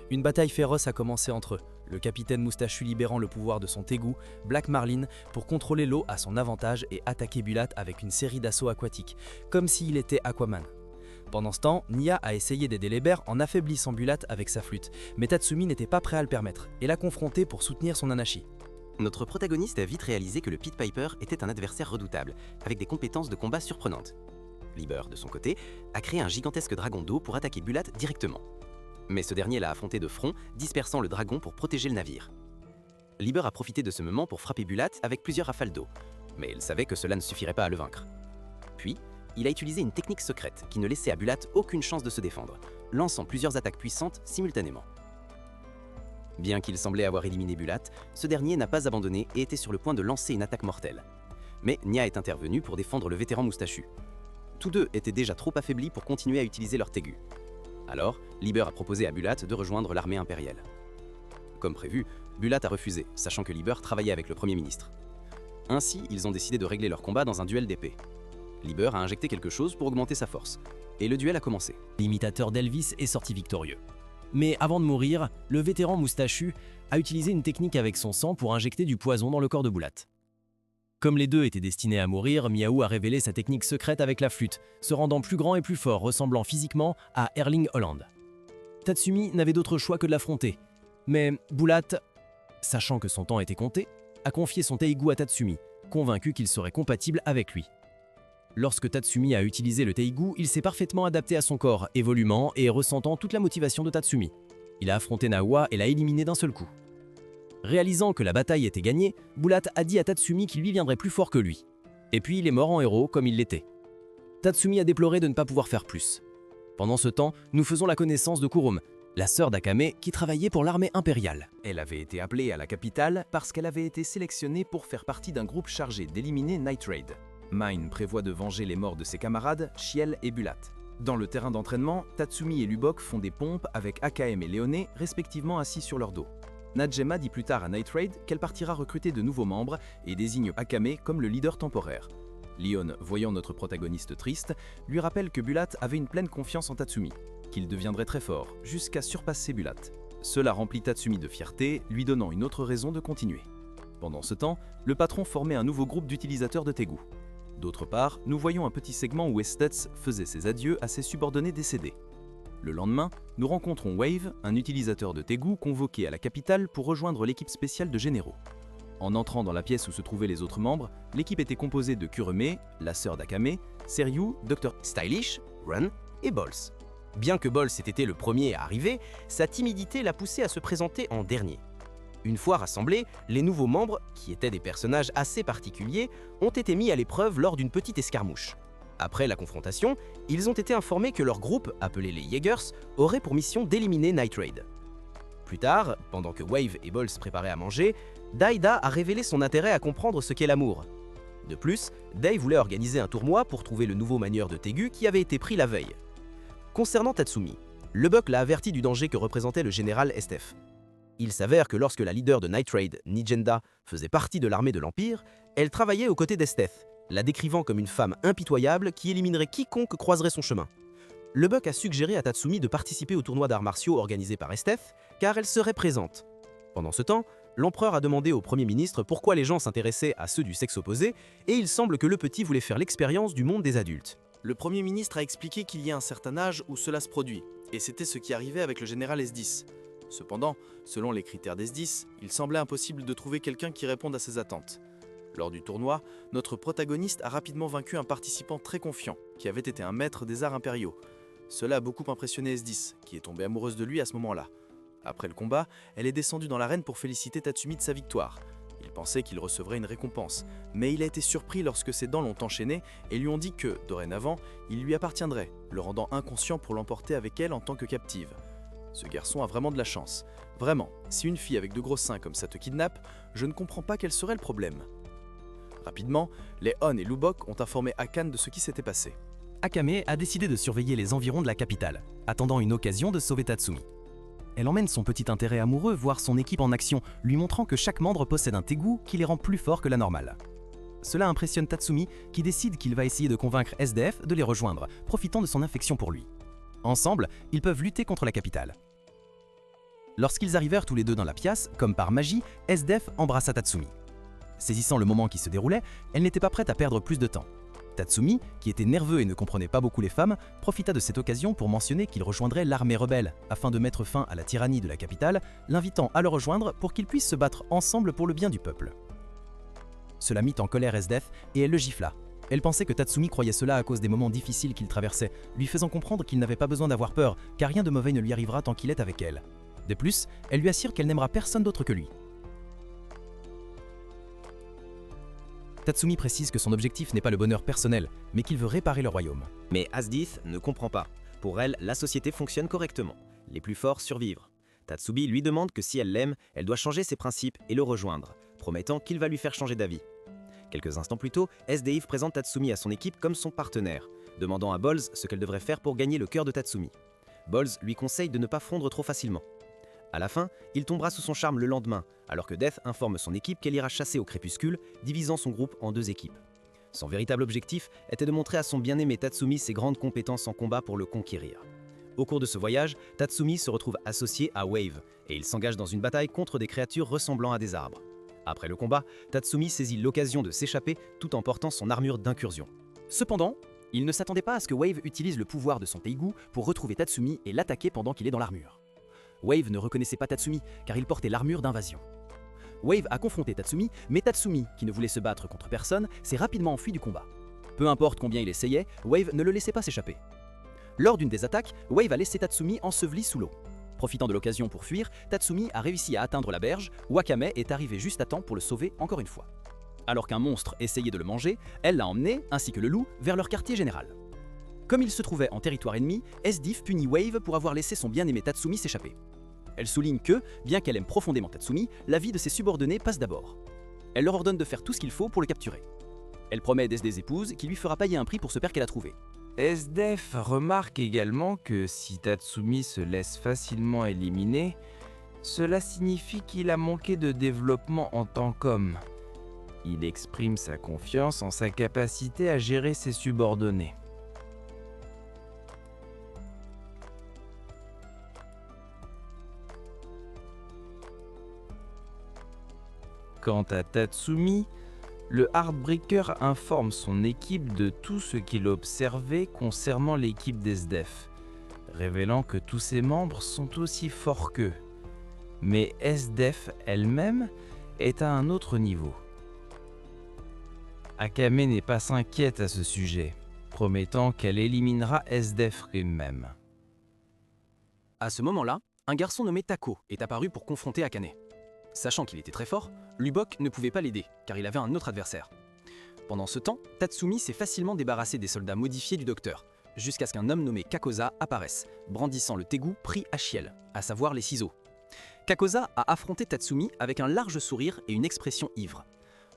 Une bataille féroce a commencé entre eux, le capitaine moustachu libérant le pouvoir de son tégout, Black Marlin, pour contrôler l'eau à son avantage et attaquer Bulat avec une série d'assauts aquatiques, comme s'il était Aquaman. Pendant ce temps, Nya a essayé d'aider les Bears en affaiblissant Bulat avec sa flûte, mais Tatsumi n'était pas prêt à le permettre, et l'a confronté pour soutenir son anashi. Notre protagoniste a vite réalisé que le Pit Piper était un adversaire redoutable, avec des compétences de combat surprenantes. Liber, de son côté, a créé un gigantesque dragon d'eau pour attaquer Bulat directement. Mais ce dernier l'a affronté de front, dispersant le dragon pour protéger le navire. Liber a profité de ce moment pour frapper Bulat avec plusieurs rafales d'eau, mais il savait que cela ne suffirait pas à le vaincre. Puis, il a utilisé une technique secrète qui ne laissait à Bulat aucune chance de se défendre, lançant plusieurs attaques puissantes simultanément. Bien qu'il semblait avoir éliminé Bulat, ce dernier n'a pas abandonné et était sur le point de lancer une attaque mortelle. Mais Nya est intervenu pour défendre le vétéran moustachu. Tous deux étaient déjà trop affaiblis pour continuer à utiliser leur tégu. Alors, Liber a proposé à Bulat de rejoindre l'armée impériale. Comme prévu, Bulat a refusé, sachant que Liber travaillait avec le Premier ministre. Ainsi, ils ont décidé de régler leur combat dans un duel d'épée. Liber a injecté quelque chose pour augmenter sa force, et le duel a commencé. L'imitateur d'Elvis est sorti victorieux. Mais avant de mourir, le vétéran moustachu a utilisé une technique avec son sang pour injecter du poison dans le corps de Bulat. Comme les deux étaient destinés à mourir, Miaou a révélé sa technique secrète avec la flûte, se rendant plus grand et plus fort, ressemblant physiquement à Erling Haaland. Tatsumi n'avait d'autre choix que de l'affronter. Mais Bulat, sachant que son temps était compté, a confié son Teigu à Tatsumi, convaincu qu'il serait compatible avec lui. Lorsque Tatsumi a utilisé le Teigu, il s'est parfaitement adapté à son corps, évoluant et ressentant toute la motivation de Tatsumi. Il a affronté Nawa et l'a éliminé d'un seul coup. Réalisant que la bataille était gagnée, Bulat a dit à Tatsumi qu'il lui viendrait plus fort que lui. Et puis il est mort en héros comme il l'était. Tatsumi a déploré de ne pas pouvoir faire plus. Pendant ce temps, nous faisons la connaissance de Kurum, la sœur d'Akame qui travaillait pour l'armée impériale. Elle avait été appelée à la capitale parce qu'elle avait été sélectionnée pour faire partie d'un groupe chargé d'éliminer Night Raid. Mine prévoit de venger les morts de ses camarades, Shiel et Bulat. Dans le terrain d'entraînement, Tatsumi et Lubok font des pompes avec AKM et Léoné, respectivement assis sur leur dos. Najema dit plus tard à Night Raid qu'elle partira recruter de nouveaux membres et désigne Akame comme le leader temporaire. Leon, voyant notre protagoniste triste, lui rappelle que Bulat avait une pleine confiance en Tatsumi, qu'il deviendrait très fort, jusqu'à surpasser Bulat. Cela remplit Tatsumi de fierté, lui donnant une autre raison de continuer. Pendant ce temps, le patron formait un nouveau groupe d'utilisateurs de Teigu. D'autre part, nous voyons un petit segment où Estetz faisait ses adieux à ses subordonnés décédés. Le lendemain, nous rencontrons Wave, un utilisateur de Teigu convoqué à la capitale pour rejoindre l'équipe spéciale de généraux. En entrant dans la pièce où se trouvaient les autres membres, l'équipe était composée de Kureme, la sœur d'Akame, Seryu, Dr. Stylish, Run et Bols. Bien que Bols ait été le premier à arriver, sa timidité l'a poussé à se présenter en dernier. Une fois rassemblés, les nouveaux membres, qui étaient des personnages assez particuliers, ont été mis à l'épreuve lors d'une petite escarmouche. Après la confrontation, ils ont été informés que leur groupe, appelé les Jaegers, aurait pour mission d'éliminer Night Raid. Plus tard, pendant que Wave et Bols préparaient à manger, Daida a révélé son intérêt à comprendre ce qu'est l'amour. De plus, Dai voulait organiser un tournoi pour trouver le nouveau manieur de Teigu qui avait été pris la veille. Concernant Tatsumi, Lubok l'a averti du danger que représentait le général Estef. Il s'avère que lorsque la leader de Night Raid, Nijenda, faisait partie de l'armée de l'Empire, elle travaillait aux côtés d'Esteth, la décrivant comme une femme impitoyable qui éliminerait quiconque croiserait son chemin. Lubok a suggéré à Tatsumi de participer au tournoi d'arts martiaux organisé par Esteth, car elle serait présente. Pendant ce temps, l'empereur a demandé au Premier ministre pourquoi les gens s'intéressaient à ceux du sexe opposé, et il semble que le petit voulait faire l'expérience du monde des adultes. Le Premier ministre a expliqué qu'il y a un certain âge où cela se produit, et c'était ce qui arrivait avec le général S10. Cependant, selon les critères d'S10, il semblait impossible de trouver quelqu'un qui réponde à ses attentes. Lors du tournoi, notre protagoniste a rapidement vaincu un participant très confiant, qui avait été un maître des arts impériaux. Cela a beaucoup impressionné S10, qui est tombée amoureuse de lui à ce moment-là. Après le combat, elle est descendue dans l'arène pour féliciter Tatsumi de sa victoire. Il pensait qu'il recevrait une récompense, mais il a été surpris lorsque ses dents l'ont enchaîné et lui ont dit que, dorénavant, il lui appartiendrait, le rendant inconscient pour l'emporter avec elle en tant que captive. Ce garçon a vraiment de la chance. Vraiment, si une fille avec de gros seins comme ça te kidnappe, je ne comprends pas quel serait le problème. Rapidement, les On et Lubok ont informé Akane de ce qui s'était passé. Akame a décidé de surveiller les environs de la capitale, attendant une occasion de sauver Tatsumi. Elle emmène son petit intérêt amoureux voir son équipe en action, lui montrant que chaque membre possède un Tegu qui les rend plus forts que la normale. Cela impressionne Tatsumi, qui décide qu'il va essayer de convaincre SDF de les rejoindre, profitant de son affection pour lui. Ensemble, ils peuvent lutter contre la capitale. Lorsqu'ils arrivèrent tous les deux dans la pièce, comme par magie, SDF embrassa Tatsumi. Saisissant le moment qui se déroulait, elle n'était pas prête à perdre plus de temps. Tatsumi, qui était nerveux et ne comprenait pas beaucoup les femmes, profita de cette occasion pour mentionner qu'il rejoindrait l'armée rebelle, afin de mettre fin à la tyrannie de la capitale, l'invitant à le rejoindre pour qu'ils puissent se battre ensemble pour le bien du peuple. Cela mit en colère SDF et elle le gifla. Elle pensait que Tatsumi croyait cela à cause des moments difficiles qu'il traversait, lui faisant comprendre qu'il n'avait pas besoin d'avoir peur, car rien de mauvais ne lui arrivera tant qu'il est avec elle. De plus, elle lui assure qu'elle n'aimera personne d'autre que lui. Tatsumi précise que son objectif n'est pas le bonheur personnel, mais qu'il veut réparer le royaume. Mais Asdith ne comprend pas. Pour elle, la société fonctionne correctement. Les plus forts survivent. Tatsumi lui demande que si elle l'aime, elle doit changer ses principes et le rejoindre, promettant qu'il va lui faire changer d'avis. Quelques instants plus tôt, SDF présente Tatsumi à son équipe comme son partenaire, demandant à Bolz ce qu'elle devrait faire pour gagner le cœur de Tatsumi. Bolz lui conseille de ne pas fondre trop facilement. À la fin, il tombera sous son charme le lendemain, alors que Death informe son équipe qu'elle ira chasser au crépuscule, divisant son groupe en deux équipes. Son véritable objectif était de montrer à son bien-aimé Tatsumi ses grandes compétences en combat pour le conquérir. Au cours de ce voyage, Tatsumi se retrouve associé à Wave, et il s'engage dans une bataille contre des créatures ressemblant à des arbres. Après le combat, Tatsumi saisit l'occasion de s'échapper tout en portant son armure d'incursion. Cependant, il ne s'attendait pas à ce que Wave utilise le pouvoir de son Teigu pour retrouver Tatsumi et l'attaquer pendant qu'il est dans l'armure. Wave ne reconnaissait pas Tatsumi car il portait l'armure d'invasion. Wave a confronté Tatsumi, mais Tatsumi, qui ne voulait se battre contre personne, s'est rapidement enfui du combat. Peu importe combien il essayait, Wave ne le laissait pas s'échapper. Lors d'une des attaques, Wave a laissé Tatsumi enseveli sous l'eau. Profitant de l'occasion pour fuir, Tatsumi a réussi à atteindre la berge, où Akame est arrivé juste à temps pour le sauver encore une fois. Alors qu'un monstre essayait de le manger, elle l'a emmené, ainsi que le loup, vers leur quartier général. Comme il se trouvait en territoire ennemi, SDF punit Wave pour avoir laissé son bien-aimé Tatsumi s'échapper. Elle souligne que, bien qu'elle aime profondément Tatsumi, la vie de ses subordonnés passe d'abord. Elle leur ordonne de faire tout ce qu'il faut pour le capturer. Elle promet d'aider des épouses qui lui fera payer un prix pour ce père qu'elle a trouvé. SDF remarque également que si Tatsumi se laisse facilement éliminer, cela signifie qu'il a manqué de développement en tant qu'homme. Il exprime sa confiance en sa capacité à gérer ses subordonnés. Quant à Tatsumi, le Heartbreaker informe son équipe de tout ce qu'il observait concernant l'équipe d'SDF, révélant que tous ses membres sont aussi forts qu'eux. Mais SDF elle-même est à un autre niveau. Akame n'est pas s'inquiète à ce sujet, promettant qu'elle éliminera SDF elle-même. À ce moment-là, un garçon nommé Tako est apparu pour confronter Akane. Sachant qu'il était très fort, Lubok ne pouvait pas l'aider, car il avait un autre adversaire. Pendant ce temps, Tatsumi s'est facilement débarrassé des soldats modifiés du docteur, jusqu'à ce qu'un homme nommé Kakoza apparaisse, brandissant le Tegu pris à chiel, à savoir les ciseaux. Kakoza a affronté Tatsumi avec un large sourire et une expression ivre.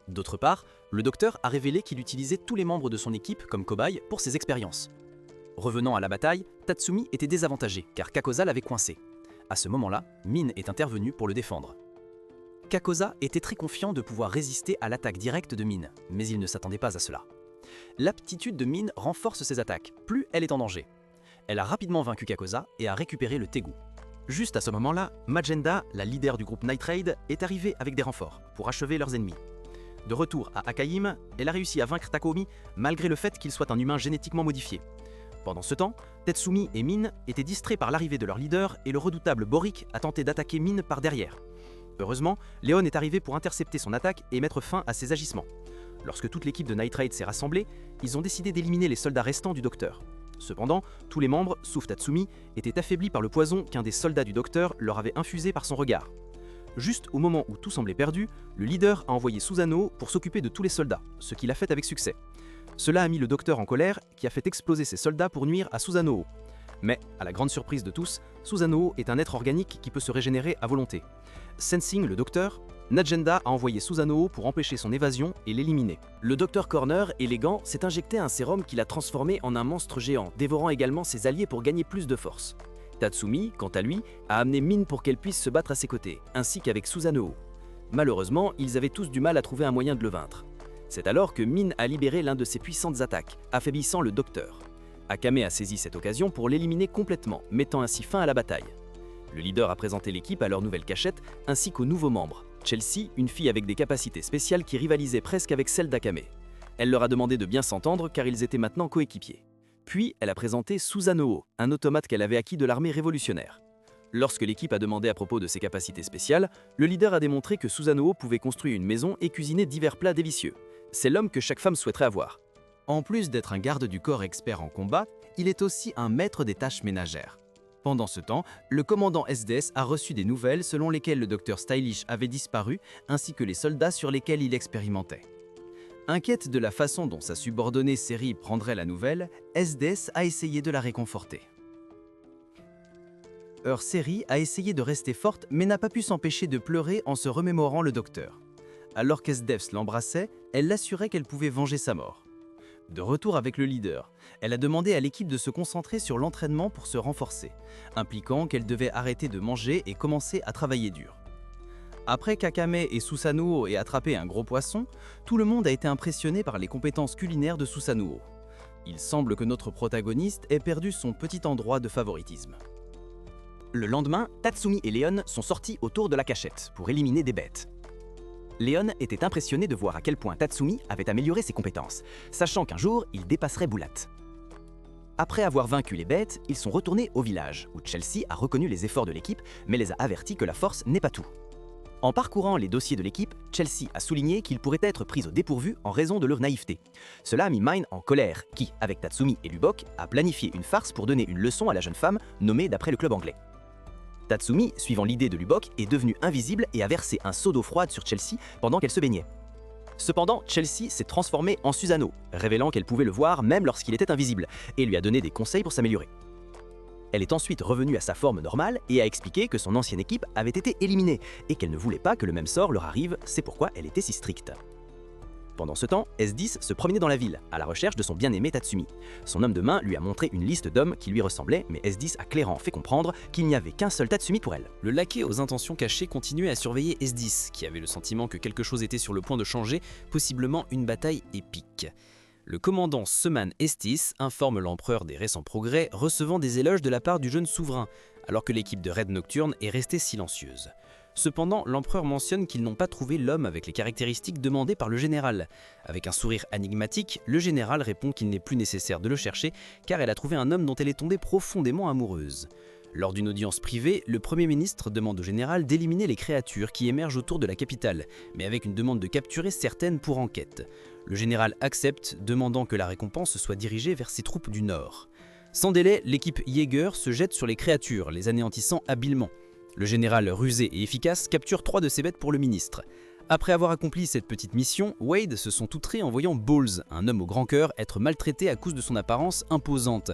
D'autre part, le docteur a révélé qu'il utilisait tous les membres de son équipe comme cobayes pour ses expériences. Revenant à la bataille, Tatsumi était désavantagé, car Kakoza l'avait coincé. À ce moment-là, Min est intervenu pour le défendre. Kakoza était très confiant de pouvoir résister à l'attaque directe de Min, mais il ne s'attendait pas à cela. L'aptitude de Min renforce ses attaques, plus elle est en danger. Elle a rapidement vaincu Kakoza et a récupéré le Tegu. Juste à ce moment-là, Magenda, la leader du groupe Night Raid, est arrivée avec des renforts pour achever leurs ennemis. De retour à Akaim, elle a réussi à vaincre Takomi malgré le fait qu'il soit un humain génétiquement modifié. Pendant ce temps, Tetsumi et Min étaient distraits par l'arrivée de leur leader et le redoutable Boric a tenté d'attaquer Min par derrière. Heureusement, Léon est arrivé pour intercepter son attaque et mettre fin à ses agissements. Lorsque toute l'équipe de Night Raid s'est rassemblée, ils ont décidé d'éliminer les soldats restants du docteur. Cependant, tous les membres, sauf Tatsumi, étaient affaiblis par le poison qu'un des soldats du docteur leur avait infusé par son regard. Juste au moment où tout semblait perdu, le leader a envoyé Susanoo pour s'occuper de tous les soldats, ce qu'il a fait avec succès. Cela a mis le docteur en colère, qui a fait exploser ses soldats pour nuire à Susanoo. Mais, à la grande surprise de tous, Susanoo est un être organique qui peut se régénérer à volonté. Sensing le docteur, Najenda a envoyé Susanoo pour empêcher son évasion et l'éliminer. Le docteur Corner, élégant, s'est injecté un sérum qui l'a transformé en un monstre géant, dévorant également ses alliés pour gagner plus de force. Tatsumi, quant à lui, a amené Min pour qu'elle puisse se battre à ses côtés, ainsi qu'avec Susanoo. Malheureusement, ils avaient tous du mal à trouver un moyen de le vaincre. C'est alors que Min a libéré l'un de ses puissantes attaques, affaiblissant le docteur. Akame a saisi cette occasion pour l'éliminer complètement, mettant ainsi fin à la bataille. Le leader a présenté l'équipe à leur nouvelle cachette, ainsi qu'aux nouveaux membres. Chelsea, une fille avec des capacités spéciales qui rivalisait presque avec celle d'Akame. Elle leur a demandé de bien s'entendre car ils étaient maintenant coéquipiers. Puis, elle a présenté Susanoo, un automate qu'elle avait acquis de l'armée révolutionnaire. Lorsque l'équipe a demandé à propos de ses capacités spéciales, le leader a démontré que Susanoo pouvait construire une maison et cuisiner divers plats délicieux. C'est l'homme que chaque femme souhaiterait avoir. En plus d'être un garde du corps expert en combat, il est aussi un maître des tâches ménagères. Pendant ce temps, le commandant SDS a reçu des nouvelles selon lesquelles le docteur Stylish avait disparu, ainsi que les soldats sur lesquels il expérimentait. Inquiète de la façon dont sa subordonnée Seri prendrait la nouvelle, SDS a essayé de la réconforter. Seri a essayé de rester forte mais n'a pas pu s'empêcher de pleurer en se remémorant le docteur. Alors qu'SDEFS l'embrassait, elle l'assurait qu'elle pouvait venger sa mort. De retour avec le leader, elle a demandé à l'équipe de se concentrer sur l'entraînement pour se renforcer, impliquant qu'elle devait arrêter de manger et commencer à travailler dur. Après qu'Akame et Susanoo aient attrapé un gros poisson, tout le monde a été impressionné par les compétences culinaires de Susanoo. Il semble que notre protagoniste ait perdu son petit endroit de favoritisme. Le lendemain, Tatsumi et Leon sont sortis autour de la cachette pour éliminer des bêtes. Leon était impressionné de voir à quel point Tatsumi avait amélioré ses compétences, sachant qu'un jour, il dépasserait Bulat. Après avoir vaincu les bêtes, ils sont retournés au village, où Chelsea a reconnu les efforts de l'équipe, mais les a avertis que la force n'est pas tout. En parcourant les dossiers de l'équipe, Chelsea a souligné qu'ils pourraient être pris au dépourvu en raison de leur naïveté. Cela a mis Mine en colère, qui, avec Tatsumi et Lubok, a planifié une farce pour donner une leçon à la jeune femme, nommée d'après le club anglais. Tatsumi, suivant l'idée de Lubok, est devenu invisible et a versé un seau d'eau froide sur Chelsea pendant qu'elle se baignait. Cependant, Chelsea s'est transformée en Susanoo, révélant qu'elle pouvait le voir même lorsqu'il était invisible, et lui a donné des conseils pour s'améliorer. Elle est ensuite revenue à sa forme normale et a expliqué que son ancienne équipe avait été éliminée et qu'elle ne voulait pas que le même sort leur arrive, c'est pourquoi elle était si stricte. Pendant ce temps, S10 se promenait dans la ville, à la recherche de son bien-aimé Tatsumi. Son homme de main lui a montré une liste d'hommes qui lui ressemblaient, mais S10 a clairement fait comprendre qu'il n'y avait qu'un seul Tatsumi pour elle. Le laquais aux intentions cachées continuait à surveiller S10, qui avait le sentiment que quelque chose était sur le point de changer, possiblement une bataille épique. Le commandant Seman Estis informe l'empereur des récents progrès, recevant des éloges de la part du jeune souverain, alors que l'équipe de Raid Nocturne est restée silencieuse. Cependant, l'empereur mentionne qu'ils n'ont pas trouvé l'homme avec les caractéristiques demandées par le général. Avec un sourire énigmatique, le général répond qu'il n'est plus nécessaire de le chercher car elle a trouvé un homme dont elle est tombée profondément amoureuse. Lors d'une audience privée, le Premier ministre demande au général d'éliminer les créatures qui émergent autour de la capitale, mais avec une demande de capturer certaines pour enquête. Le général accepte, demandant que la récompense soit dirigée vers ses troupes du nord. Sans délai, l'équipe Jaeger se jette sur les créatures, les anéantissant habilement. Le général rusé et efficace capture 3 de ces bêtes pour le ministre. Après avoir accompli cette petite mission, Wade se sent outré en voyant Bowles, un homme au grand cœur, être maltraité à cause de son apparence imposante.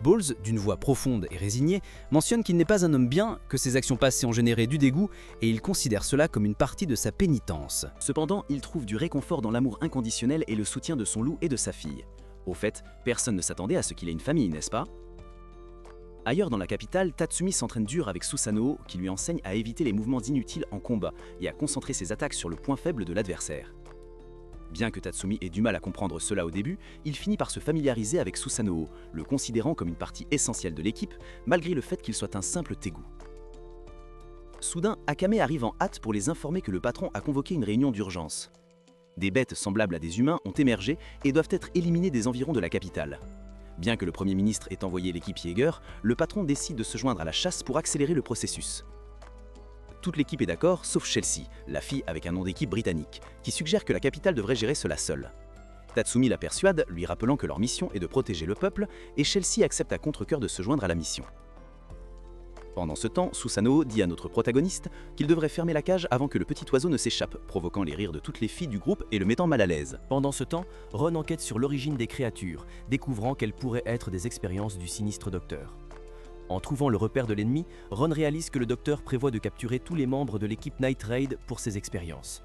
Bowles, d'une voix profonde et résignée, mentionne qu'il n'est pas un homme bien, que ses actions passées ont généré du dégoût, et il considère cela comme une partie de sa pénitence. Cependant, il trouve du réconfort dans l'amour inconditionnel et le soutien de son loup et de sa fille. Au fait, personne ne s'attendait à ce qu'il ait une famille, n'est-ce pas ? Ailleurs dans la capitale, Tatsumi s'entraîne dur avec Susanoo, qui lui enseigne à éviter les mouvements inutiles en combat et à concentrer ses attaques sur le point faible de l'adversaire. Bien que Tatsumi ait du mal à comprendre cela au début, il finit par se familiariser avec Susanoo, le considérant comme une partie essentielle de l'équipe, malgré le fait qu'il soit un simple Tegu. Soudain, Akame arrive en hâte pour les informer que le patron a convoqué une réunion d'urgence. Des bêtes semblables à des humains ont émergé et doivent être éliminées des environs de la capitale. Bien que le Premier ministre ait envoyé l'équipe Jaeger, le patron décide de se joindre à la chasse pour accélérer le processus. Toute l'équipe est d'accord, sauf Chelsea, la fille avec un nom d'équipe britannique, qui suggère que la capitale devrait gérer cela seule. Tatsumi la persuade, lui rappelant que leur mission est de protéger le peuple, et Chelsea accepte à contre-cœur de se joindre à la mission. Pendant ce temps, Susanoo dit à notre protagoniste qu'il devrait fermer la cage avant que le petit oiseau ne s'échappe, provoquant les rires de toutes les filles du groupe et le mettant mal à l'aise. Pendant ce temps, Ron enquête sur l'origine des créatures, découvrant qu'elles pourraient être des expériences du sinistre docteur. En trouvant le repère de l'ennemi, Ron réalise que le docteur prévoit de capturer tous les membres de l'équipe Night Raid pour ses expériences.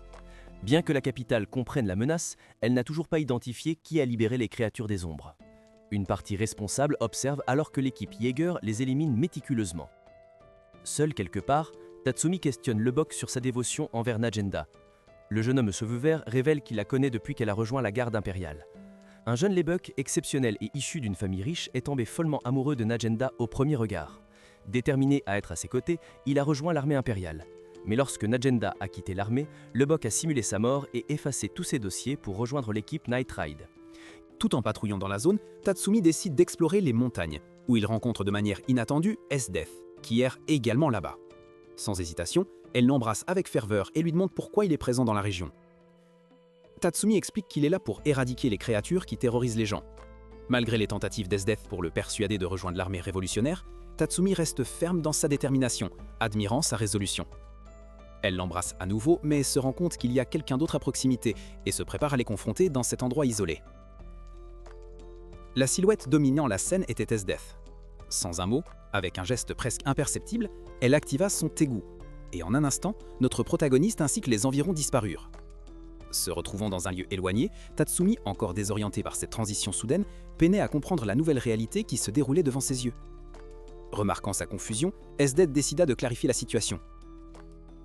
Bien que la capitale comprenne la menace, elle n'a toujours pas identifié qui a libéré les créatures des ombres. Une partie responsable observe alors que l'équipe Jaeger les élimine méticuleusement. Seul quelque part, Tatsumi questionne Lubbock sur sa dévotion envers Najenda. Le jeune homme cheveux verts révèle qu'il la connaît depuis qu'elle a rejoint la garde impériale. Un jeune Lubbock exceptionnel et issu d'une famille riche est tombé follement amoureux de Najenda au premier regard. Déterminé à être à ses côtés, il a rejoint l'armée impériale. Mais lorsque Najenda a quitté l'armée, Lubbock a simulé sa mort et effacé tous ses dossiers pour rejoindre l'équipe Night Raid. Tout en patrouillant dans la zone, Tatsumi décide d'explorer les montagnes, où il rencontre de manière inattendue Esdeath, qui erre également là-bas. Sans hésitation, elle l'embrasse avec ferveur et lui demande pourquoi il est présent dans la région. Tatsumi explique qu'il est là pour éradiquer les créatures qui terrorisent les gens. Malgré les tentatives d'Esdeath pour le persuader de rejoindre l'armée révolutionnaire, Tatsumi reste ferme dans sa détermination, admirant sa résolution. Elle l'embrasse à nouveau, mais se rend compte qu'il y a quelqu'un d'autre à proximité et se prépare à les confronter dans cet endroit isolé. La silhouette dominant la scène était Esdeath. Sans un mot, avec un geste presque imperceptible, elle activa son Tegu, et en un instant, notre protagoniste ainsi que les environs disparurent. Se retrouvant dans un lieu éloigné, Tatsumi, encore désorienté par cette transition soudaine, peinait à comprendre la nouvelle réalité qui se déroulait devant ses yeux. Remarquant sa confusion, Esdeath décida de clarifier la situation.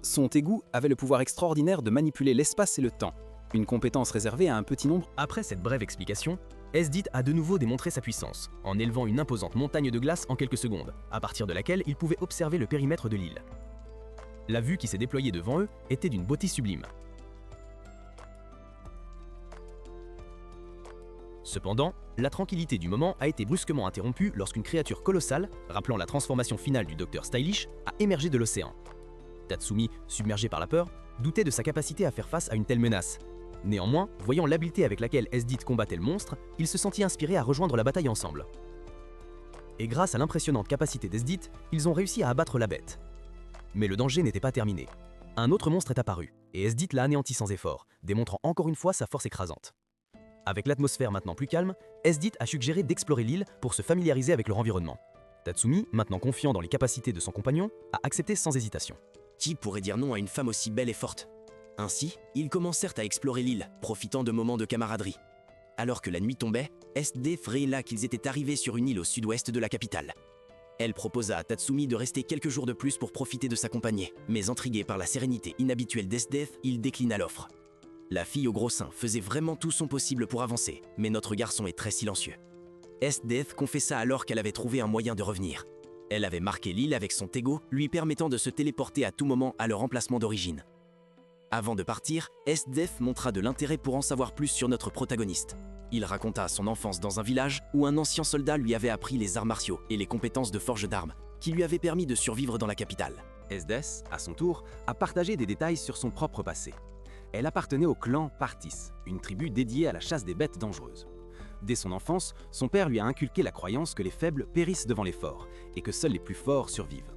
Son Tegu avait le pouvoir extraordinaire de manipuler l'espace et le temps, une compétence réservée à un petit nombre. Après cette brève explication, Esdeath a de nouveau démontré sa puissance, en élevant une imposante montagne de glace en quelques secondes, à partir de laquelle il pouvait observer le périmètre de l'île. La vue qui s'est déployée devant eux était d'une beauté sublime. Cependant, la tranquillité du moment a été brusquement interrompue lorsqu'une créature colossale, rappelant la transformation finale du Dr Stylish, a émergé de l'océan. Tatsumi, submergé par la peur, doutait de sa capacité à faire face à une telle menace. Néanmoins, voyant l'habileté avec laquelle Esdeath combattait le monstre, il se sentit inspiré à rejoindre la bataille ensemble. Et grâce à l'impressionnante capacité d'Esdeath, ils ont réussi à abattre la bête. Mais le danger n'était pas terminé. Un autre monstre est apparu, et Esdeath l'a anéanti sans effort, démontrant encore une fois sa force écrasante. Avec l'atmosphère maintenant plus calme, Esdeath a suggéré d'explorer l'île pour se familiariser avec leur environnement. Tatsumi, maintenant confiant dans les capacités de son compagnon, a accepté sans hésitation. Qui pourrait dire non à une femme aussi belle et forte? Ainsi, ils commencèrent à explorer l'île, profitant de moments de camaraderie. Alors que la nuit tombait, Esdeath révéla qu'ils étaient arrivés sur une île au sud-ouest de la capitale. Elle proposa à Tatsumi de rester quelques jours de plus pour profiter de s'accompagner, mais intrigué par la sérénité inhabituelle d'Esdeath, il déclina l'offre. La fille au gros sein faisait vraiment tout son possible pour avancer, mais notre garçon est très silencieux. Esdeath confessa alors qu'elle avait trouvé un moyen de revenir. Elle avait marqué l'île avec son Tegu, lui permettant de se téléporter à tout moment à leur emplacement d'origine. Avant de partir, Esdeath montra de l'intérêt pour en savoir plus sur notre protagoniste. Il raconta son enfance dans un village où un ancien soldat lui avait appris les arts martiaux et les compétences de forge d'armes, qui lui avaient permis de survivre dans la capitale. Esdeath, à son tour, a partagé des détails sur son propre passé. Elle appartenait au clan Partis, une tribu dédiée à la chasse des bêtes dangereuses. Dès son enfance, son père lui a inculqué la croyance que les faibles périssent devant les forts et que seuls les plus forts survivent.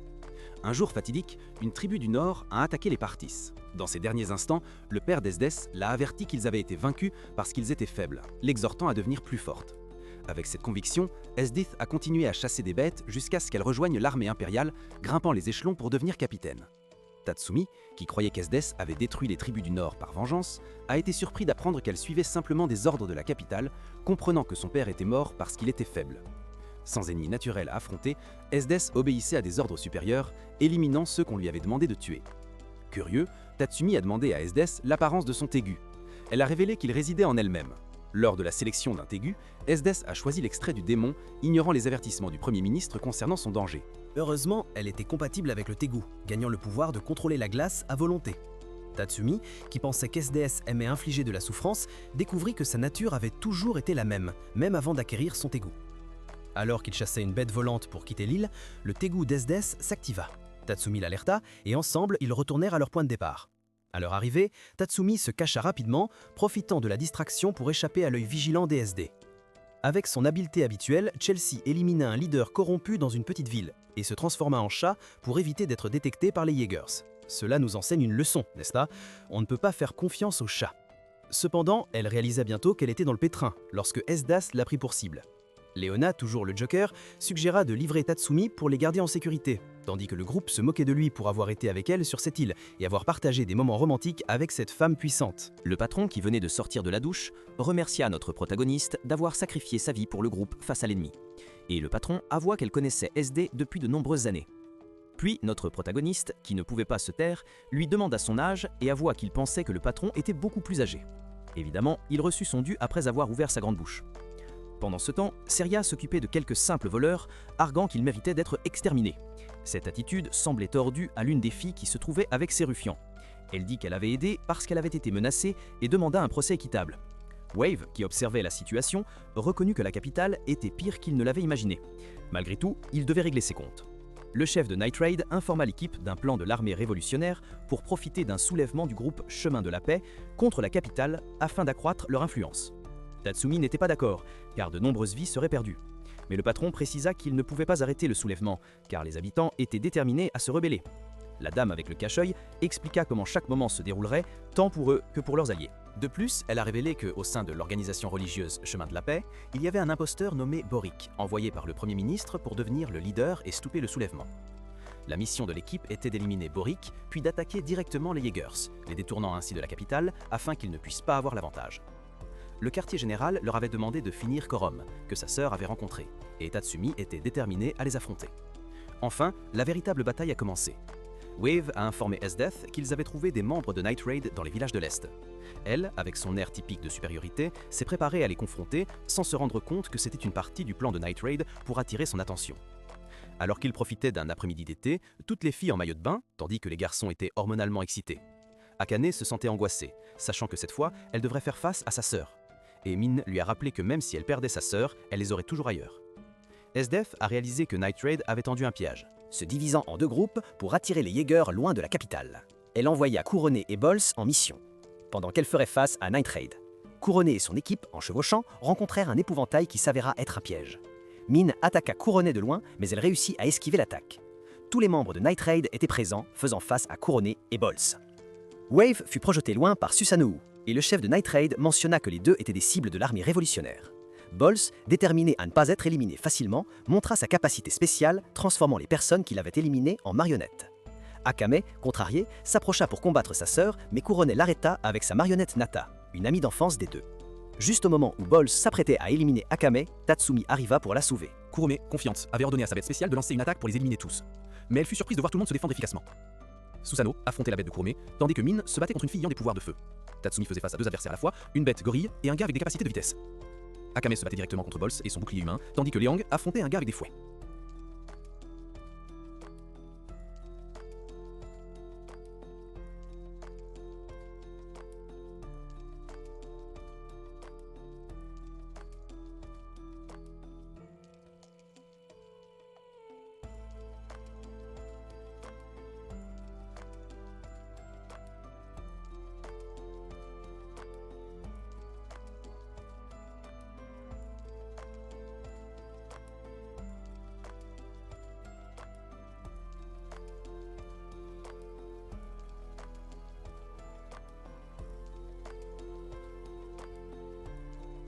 Un jour fatidique, une tribu du Nord a attaqué les Partis. Dans ces derniers instants, le père d'Esdeath l'a averti qu'ils avaient été vaincus parce qu'ils étaient faibles, l'exhortant à devenir plus forte. Avec cette conviction, Esdeath a continué à chasser des bêtes jusqu'à ce qu'elle rejoigne l'armée impériale, grimpant les échelons pour devenir capitaine. Tatsumi, qui croyait qu'Esdeath avait détruit les tribus du Nord par vengeance, a été surpris d'apprendre qu'elle suivait simplement des ordres de la capitale, comprenant que son père était mort parce qu'il était faible. Sans ennemi naturel à affronter, Esdeath obéissait à des ordres supérieurs, éliminant ceux qu'on lui avait demandé de tuer. Curieux, Tatsumi a demandé à Esdeath l'apparence de son Tegu. Elle a révélé qu'il résidait en elle-même. Lors de la sélection d'un Tegu, Esdeath a choisi l'extrait du démon, ignorant les avertissements du Premier ministre concernant son danger. Heureusement, elle était compatible avec le Tegu, gagnant le pouvoir de contrôler la glace à volonté. Tatsumi, qui pensait qu'Esdeath aimait infliger de la souffrance, découvrit que sa nature avait toujours été la même avant d'acquérir son Tegu. Alors qu'il chassait une bête volante pour quitter l'île, le Tegu d'Esdeath s'activa. Tatsumi l'alerta et ensemble, ils retournèrent à leur point de départ. À leur arrivée, Tatsumi se cacha rapidement, profitant de la distraction pour échapper à l'œil vigilant des SD. Avec son habileté habituelle, Chelsea élimina un leader corrompu dans une petite ville et se transforma en chat pour éviter d'être détecté par les Jaegers. Cela nous enseigne une leçon, n'est-ce pas? On ne peut pas faire confiance aux chats. Cependant, elle réalisa bientôt qu'elle était dans le pétrin lorsque Esdas la prit pour cible. Leona, toujours le Joker, suggéra de livrer Tatsumi pour les garder en sécurité, tandis que le groupe se moquait de lui pour avoir été avec elle sur cette île et avoir partagé des moments romantiques avec cette femme puissante. Le patron, qui venait de sortir de la douche, remercia notre protagoniste d'avoir sacrifié sa vie pour le groupe face à l'ennemi. Et le patron avoua qu'elle connaissait SD depuis de nombreuses années. Puis notre protagoniste, qui ne pouvait pas se taire, lui demanda son âge et avoua qu'il pensait que le patron était beaucoup plus âgé. Évidemment, il reçut son dû après avoir ouvert sa grande bouche. Pendant ce temps, Seria s'occupait de quelques simples voleurs, arguant qu'ils méritaient d'être exterminés. Cette attitude semblait tordue à l'une des filles qui se trouvait avec ces ruffians. Elle dit qu'elle avait aidé parce qu'elle avait été menacée et demanda un procès équitable. Wave, qui observait la situation, reconnut que la capitale était pire qu'il ne l'avait imaginé. Malgré tout, il devait régler ses comptes. Le chef de Night Raid informa l'équipe d'un plan de l'armée révolutionnaire pour profiter d'un soulèvement du groupe Chemin de la Paix contre la capitale afin d'accroître leur influence. Tatsumi n'était pas d'accord, car de nombreuses vies seraient perdues. Mais le patron précisa qu'il ne pouvait pas arrêter le soulèvement, car les habitants étaient déterminés à se rebeller. La dame avec le cache-œil expliqua comment chaque moment se déroulerait, tant pour eux que pour leurs alliés. De plus, elle a révélé qu'au sein de l'organisation religieuse Chemin de la Paix, il y avait un imposteur nommé Boric, envoyé par le Premier ministre pour devenir le leader et stopper le soulèvement. La mission de l'équipe était d'éliminer Boric, puis d'attaquer directement les Jaegers, les détournant ainsi de la capitale afin qu'ils ne puissent pas avoir l'avantage. Le quartier général leur avait demandé de finir Korom, que sa sœur avait rencontré, et Tatsumi était déterminé à les affronter. Enfin, la véritable bataille a commencé. Wave a informé Esdeath qu'ils avaient trouvé des membres de Night Raid dans les villages de l'Est. Elle, avec son air typique de supériorité, s'est préparée à les confronter sans se rendre compte que c'était une partie du plan de Night Raid pour attirer son attention. Alors qu'ils profitaient d'un après-midi d'été, toutes les filles en maillot de bain, tandis que les garçons étaient hormonalement excités. Akane se sentait angoissée, sachant que cette fois, elle devrait faire face à sa sœur. Et Min lui a rappelé que même si elle perdait sa sœur, elle les aurait toujours ailleurs. Esdeath a réalisé que Night Raid avait tendu un piège. Se divisant en deux groupes pour attirer les Jaegers loin de la capitale. Elle envoya Couronné et Bols en mission, pendant qu'elle ferait face à Night Raid. Couronné et son équipe, en chevauchant, rencontrèrent un épouvantail qui s'avéra être un piège. Min attaqua Couronné de loin, mais elle réussit à esquiver l'attaque. Tous les membres de Night Raid étaient présents, faisant face à Couronné et Bols. Wave fut projeté loin par Susanoo, et le chef de Night Raid mentionna que les deux étaient des cibles de l'armée révolutionnaire. Bols, déterminé à ne pas être éliminé facilement, montra sa capacité spéciale, transformant les personnes qu'il avait éliminées en marionnettes. Akame, contrarié, s'approcha pour combattre sa sœur, mais Couronné l'arrêta avec sa marionnette Nata, une amie d'enfance des deux. Juste au moment où Bols s'apprêtait à éliminer Akame, Tatsumi arriva pour la sauver. Kurome, confiante, avait ordonné à sa bête spéciale de lancer une attaque pour les éliminer tous. Mais elle fut surprise de voir tout le monde se défendre efficacement. Susanoo affrontait la bête de Kurome, tandis que Min se battait contre une fille ayant des pouvoirs de feu. Tatsumi faisait face à deux adversaires à la fois, une bête gorille et un gars avec des capacités de vitesse. Akame se battait directement contre Bols et son bouclier humain, tandis que Liang affrontait un gars avec des fouets.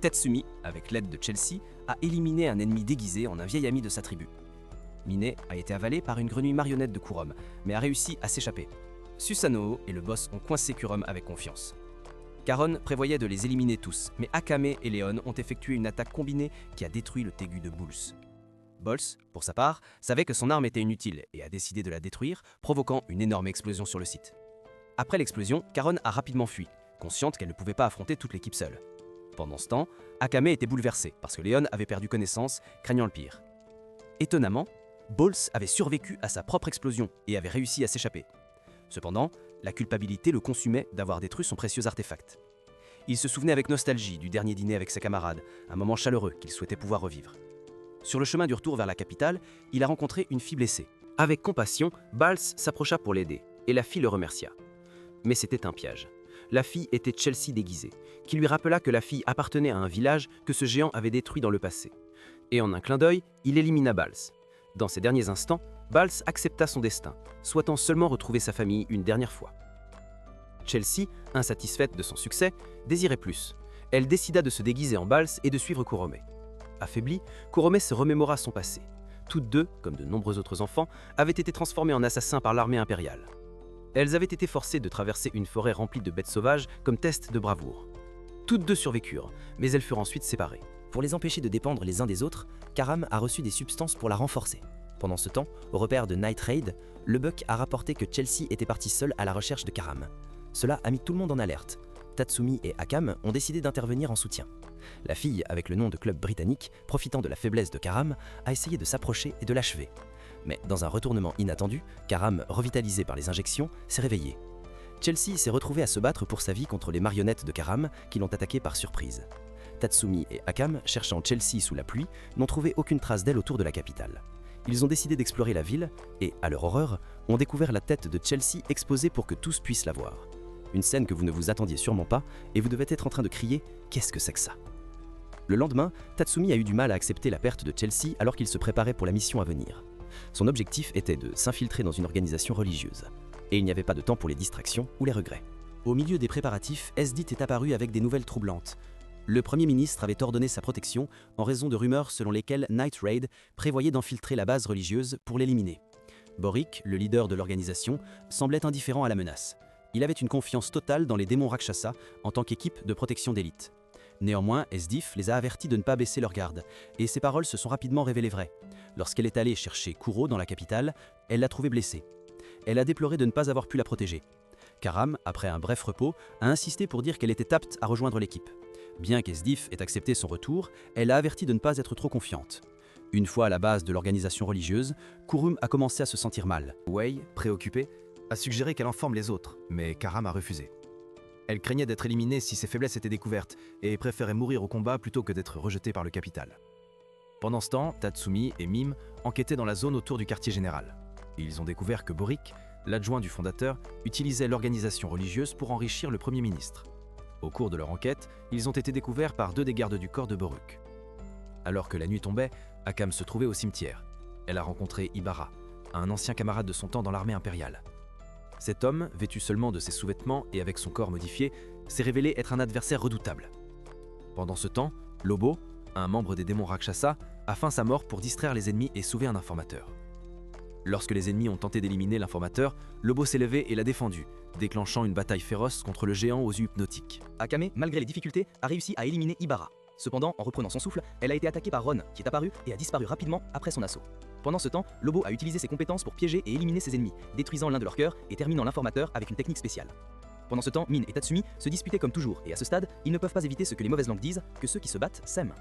Tatsumi, avec l'aide de Chelsea, a éliminé un ennemi déguisé en un vieil ami de sa tribu. Mine a été avalé par une grenouille marionnette de Kurom, mais a réussi à s'échapper. Susanoo et le boss ont coincé Kurom avec confiance. Karon prévoyait de les éliminer tous, mais Akame et Leon ont effectué une attaque combinée qui a détruit le Tegu de Bulls. Bols, pour sa part, savait que son arme était inutile et a décidé de la détruire, provoquant une énorme explosion sur le site. Après l'explosion, Karon a rapidement fui, consciente qu'elle ne pouvait pas affronter toute l'équipe seule. Pendant ce temps, Akame était bouleversé parce que Leon avait perdu connaissance, craignant le pire. Étonnamment, Bols avait survécu à sa propre explosion et avait réussi à s'échapper. Cependant, la culpabilité le consumait d'avoir détruit son précieux artefact. Il se souvenait avec nostalgie du dernier dîner avec ses camarades, un moment chaleureux qu'il souhaitait pouvoir revivre. Sur le chemin du retour vers la capitale, il a rencontré une fille blessée. Avec compassion, Bals s'approcha pour l'aider, et la fille le remercia. Mais c'était un piège. La fille était Chelsea déguisée, qui lui rappela que la fille appartenait à un village que ce géant avait détruit dans le passé. Et en un clin d'œil, il élimina Bals. Dans ces derniers instants, Bals accepta son destin, souhaitant seulement retrouver sa famille une dernière fois. Chelsea, insatisfaite de son succès, désirait plus. Elle décida de se déguiser en Bals et de suivre Kurome. Affaiblie, Kurome se remémora son passé. Toutes deux, comme de nombreux autres enfants, avaient été transformées en assassins par l'armée impériale. Elles avaient été forcées de traverser une forêt remplie de bêtes sauvages comme test de bravoure. Toutes deux survécurent, mais elles furent ensuite séparées. Pour les empêcher de dépendre les uns des autres, Karam a reçu des substances pour la renforcer. Pendant ce temps, au repère de Night Raid, le Buck a rapporté que Chelsea était partie seule à la recherche de Karam. Cela a mis tout le monde en alerte. Tatsumi et Akam ont décidé d'intervenir en soutien. La fille, avec le nom de club britannique, profitant de la faiblesse de Karam, a essayé de s'approcher et de l'achever. Mais dans un retournement inattendu, Karam, revitalisé par les injections, s'est réveillé. Chelsea s'est retrouvée à se battre pour sa vie contre les marionnettes de Karam qui l'ont attaqué par surprise. Tatsumi et Akam, cherchant Chelsea sous la pluie, n'ont trouvé aucune trace d'elle autour de la capitale. Ils ont décidé d'explorer la ville et, à leur horreur, ont découvert la tête de Chelsea exposée pour que tous puissent la voir. Une scène que vous ne vous attendiez sûrement pas et vous devez être en train de crier « Qu'est-ce que c'est que ça ?» Le lendemain, Tatsumi a eu du mal à accepter la perte de Chelsea alors qu'il se préparait pour la mission à venir. Son objectif était de s'infiltrer dans une organisation religieuse. Et il n'y avait pas de temps pour les distractions ou les regrets. Au milieu des préparatifs, Esdith est apparu avec des nouvelles troublantes. Le Premier ministre avait ordonné sa protection en raison de rumeurs selon lesquelles Night Raid prévoyait d'infiltrer la base religieuse pour l'éliminer. Boric, le leader de l'organisation, semblait indifférent à la menace. Il avait une confiance totale dans les démons Rakshasa en tant qu'équipe de protection d'élite. Néanmoins, Esdith les a avertis de ne pas baisser leur garde, et ses paroles se sont rapidement révélées vraies. Lorsqu'elle est allée chercher Kuro dans la capitale, elle l'a trouvée blessée. Elle a déploré de ne pas avoir pu la protéger. Karam, après un bref repos, a insisté pour dire qu'elle était apte à rejoindre l'équipe. Bien qu'Esdith ait accepté son retour, elle a averti de ne pas être trop confiante. Une fois à la base de l'organisation religieuse, Kurum a commencé à se sentir mal. Wei, préoccupée, a suggéré qu'elle informe les autres, mais Karam a refusé. Elle craignait d'être éliminée si ses faiblesses étaient découvertes et préférait mourir au combat plutôt que d'être rejetée par le capital. Pendant ce temps, Tatsumi et Mime enquêtaient dans la zone autour du quartier général. Ils ont découvert que Boric, l'adjoint du fondateur, utilisait l'organisation religieuse pour enrichir le Premier ministre. Au cours de leur enquête, ils ont été découverts par 2 des gardes du corps de Boric. Alors que la nuit tombait, Akam se trouvait au cimetière. Elle a rencontré Ibarra, un ancien camarade de son temps dans l'armée impériale. Cet homme, vêtu seulement de ses sous-vêtements et avec son corps modifié, s'est révélé être un adversaire redoutable. Pendant ce temps, Lobo, un membre des démons Rakshasa, a feint sa mort pour distraire les ennemis et sauver un informateur. Lorsque les ennemis ont tenté d'éliminer l'informateur, Lobo s'est levé et l'a défendu, déclenchant une bataille féroce contre le géant aux yeux hypnotiques. Akame, malgré les difficultés, a réussi à éliminer Ibarra. Cependant, en reprenant son souffle, elle a été attaquée par Ron, qui est apparu et a disparu rapidement après son assaut. Pendant ce temps, Lobo a utilisé ses compétences pour piéger et éliminer ses ennemis, détruisant l'un de leurs cœurs et terminant l'informateur avec une technique spéciale. Pendant ce temps, Min et Tatsumi se disputaient comme toujours, et à ce stade, ils ne peuvent pas éviter ce que les mauvaises langues disent, que ceux qui se battent s'aiment.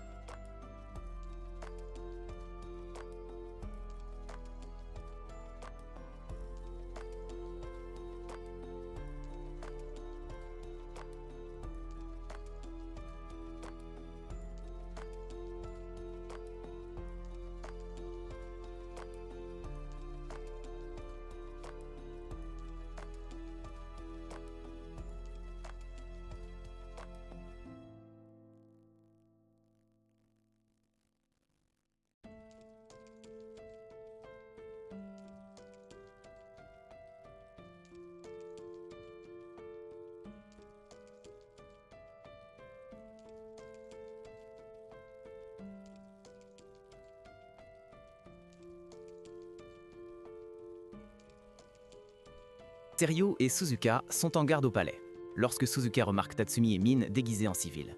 Seryu et Suzuka sont en garde au palais, lorsque Suzuka remarque Tatsumi et Min déguisés en civils.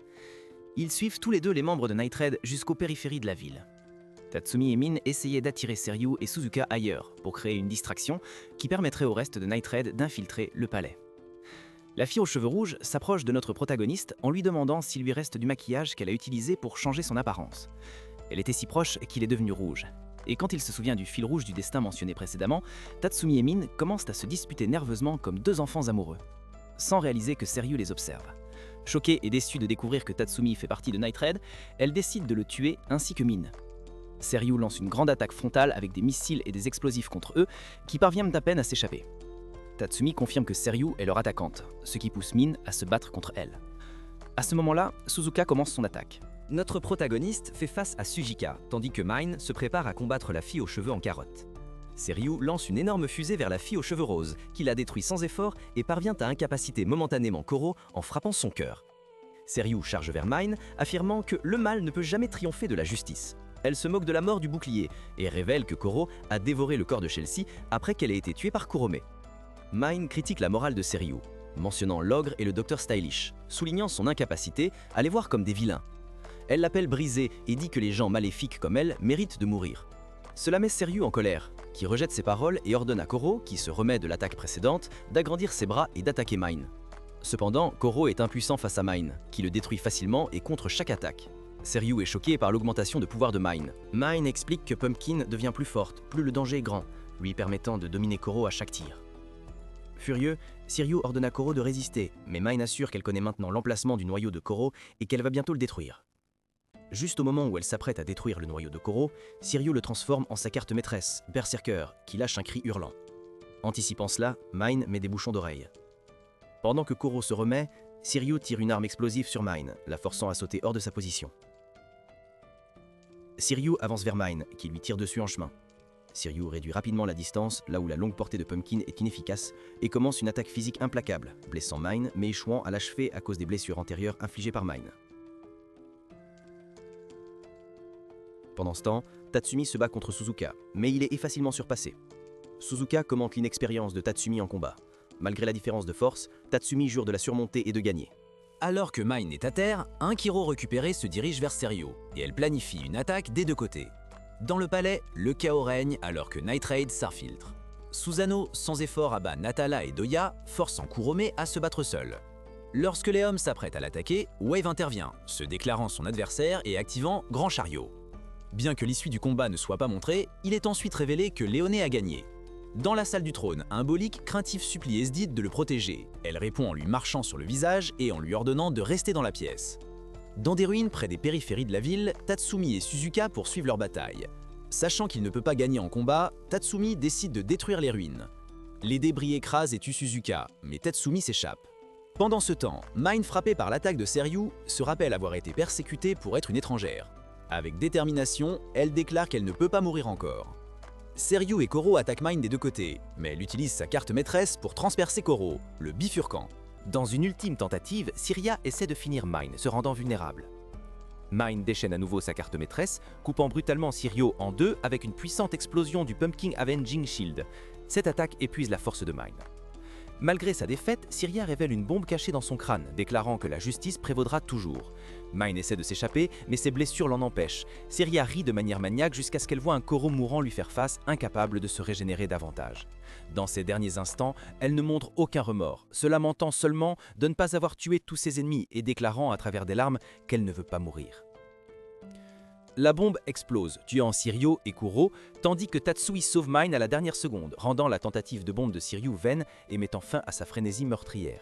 Ils suivent tous les deux les membres de Night Raid jusqu'aux périphéries de la ville. Tatsumi et Min essayaient d'attirer Seryu et Suzuka ailleurs pour créer une distraction qui permettrait au reste de Night Raid d'infiltrer le palais. La fille aux cheveux rouges s'approche de notre protagoniste en lui demandant s'il lui reste du maquillage qu'elle a utilisé pour changer son apparence. Elle était si proche qu'il est devenu rouge. Et quand il se souvient du fil rouge du destin mentionné précédemment, Tatsumi et Min commencent à se disputer nerveusement comme 2 enfants amoureux, sans réaliser que Seryu les observe. Choquée et déçue de découvrir que Tatsumi fait partie de Night Raid, elle décide de le tuer ainsi que Min. Seryu lance une grande attaque frontale avec des missiles et des explosifs contre eux, qui parviennent à peine à s'échapper. Tatsumi confirme que Seryu est leur attaquante, ce qui pousse Min à se battre contre elle. À ce moment-là, Suzuka commence son attaque. Notre protagoniste fait face à Sujika, tandis que Mine se prépare à combattre la fille aux cheveux en carotte. Seryu lance une énorme fusée vers la fille aux cheveux roses, qui la détruit sans effort et parvient à incapaciter momentanément Koro en frappant son cœur. Seryu charge vers Mine, affirmant que le mal ne peut jamais triompher de la justice. Elle se moque de la mort du bouclier et révèle que Koro a dévoré le corps de Chelsea après qu'elle ait été tuée par Kurome. Mine critique la morale de Seryu, mentionnant l'ogre et le docteur Stylish, soulignant son incapacité à les voir comme des vilains. Elle l'appelle brisée et dit que les gens maléfiques comme elle méritent de mourir. Cela met Seryu en colère, qui rejette ses paroles et ordonne à Koro, qui se remet de l'attaque précédente, d'agrandir ses bras et d'attaquer Mine. Cependant, Koro est impuissant face à Mine, qui le détruit facilement et contre chaque attaque. Seryu est choqué par l'augmentation de pouvoir de Mine. Mine explique que Pumpkin devient plus forte, plus le danger est grand, lui permettant de dominer Koro à chaque tir. Furieux, Seryu ordonne à Koro de résister, mais Mine assure qu'elle connaît maintenant l'emplacement du noyau de Koro et qu'elle va bientôt le détruire. Juste au moment où elle s'apprête à détruire le noyau de Koro, Seryu le transforme en sa carte maîtresse, Berserker, qui lâche un cri hurlant. Anticipant cela, Mine met des bouchons d'oreille. Pendant que Koro se remet, Seryu tire une arme explosive sur Mine, la forçant à sauter hors de sa position. Seryu avance vers Mine, qui lui tire dessus en chemin. Seryu réduit rapidement la distance, là où la longue portée de Pumpkin est inefficace, et commence une attaque physique implacable, blessant Mine, mais échouant à l'achever à cause des blessures antérieures infligées par Mine. Pendant ce temps, Tatsumi se bat contre Suzuka, mais il est facilement surpassé. Suzuka commente l'inexpérience de Tatsumi en combat. Malgré la différence de force, Tatsumi jure de la surmonter et de gagner. Alors que Mine est à terre, un Kiro récupéré se dirige vers Seryu, et elle planifie une attaque des deux côtés. Dans le palais, le chaos règne alors que Night Raid s'infiltre. Susanoo, sans effort, abat Natala et Doya, forçant Kurome à se battre seul. Lorsque les hommes s'apprêtent à l'attaquer, Wave intervient, se déclarant son adversaire et activant Grand Chariot. Bien que l'issue du combat ne soit pas montrée, il est ensuite révélé que Léoné a gagné. Dans la salle du trône, un Bolik craintif supplie Esdith de le protéger. Elle répond en lui marchant sur le visage et en lui ordonnant de rester dans la pièce. Dans des ruines près des périphéries de la ville, Tatsumi et Suzuka poursuivent leur bataille. Sachant qu'il ne peut pas gagner en combat, Tatsumi décide de détruire les ruines. Les débris écrasent et tuent Suzuka, mais Tatsumi s'échappe. Pendant ce temps, Mine, frappée par l'attaque de Seryu, se rappelle avoir été persécutée pour être une étrangère. Avec détermination, elle déclare qu'elle ne peut pas mourir encore. Seryu et Koro attaquent Mine des deux côtés, mais elle utilise sa carte maîtresse pour transpercer Koro, le bifurquant. Dans une ultime tentative, Syria essaie de finir Mine, se rendant vulnérable. Mine déchaîne à nouveau sa carte maîtresse, coupant brutalement Seryu en deux avec une puissante explosion du Pumpkin Avenging Shield. Cette attaque épuise la force de Mine. Malgré sa défaite, Syria révèle une bombe cachée dans son crâne, déclarant que la justice prévaudra toujours. Mine essaie de s'échapper, mais ses blessures l'en empêchent. Syria rit de manière maniaque jusqu'à ce qu'elle voit un Koro mourant lui faire face, incapable de se régénérer davantage. Dans ses derniers instants, elle ne montre aucun remords, se lamentant seulement de ne pas avoir tué tous ses ennemis et déclarant à travers des larmes qu'elle ne veut pas mourir. La bombe explose, tuant Seryu et Kuro, tandis que Tatsui sauve Mine à la dernière seconde, rendant la tentative de bombe de Seryu vaine et mettant fin à sa frénésie meurtrière.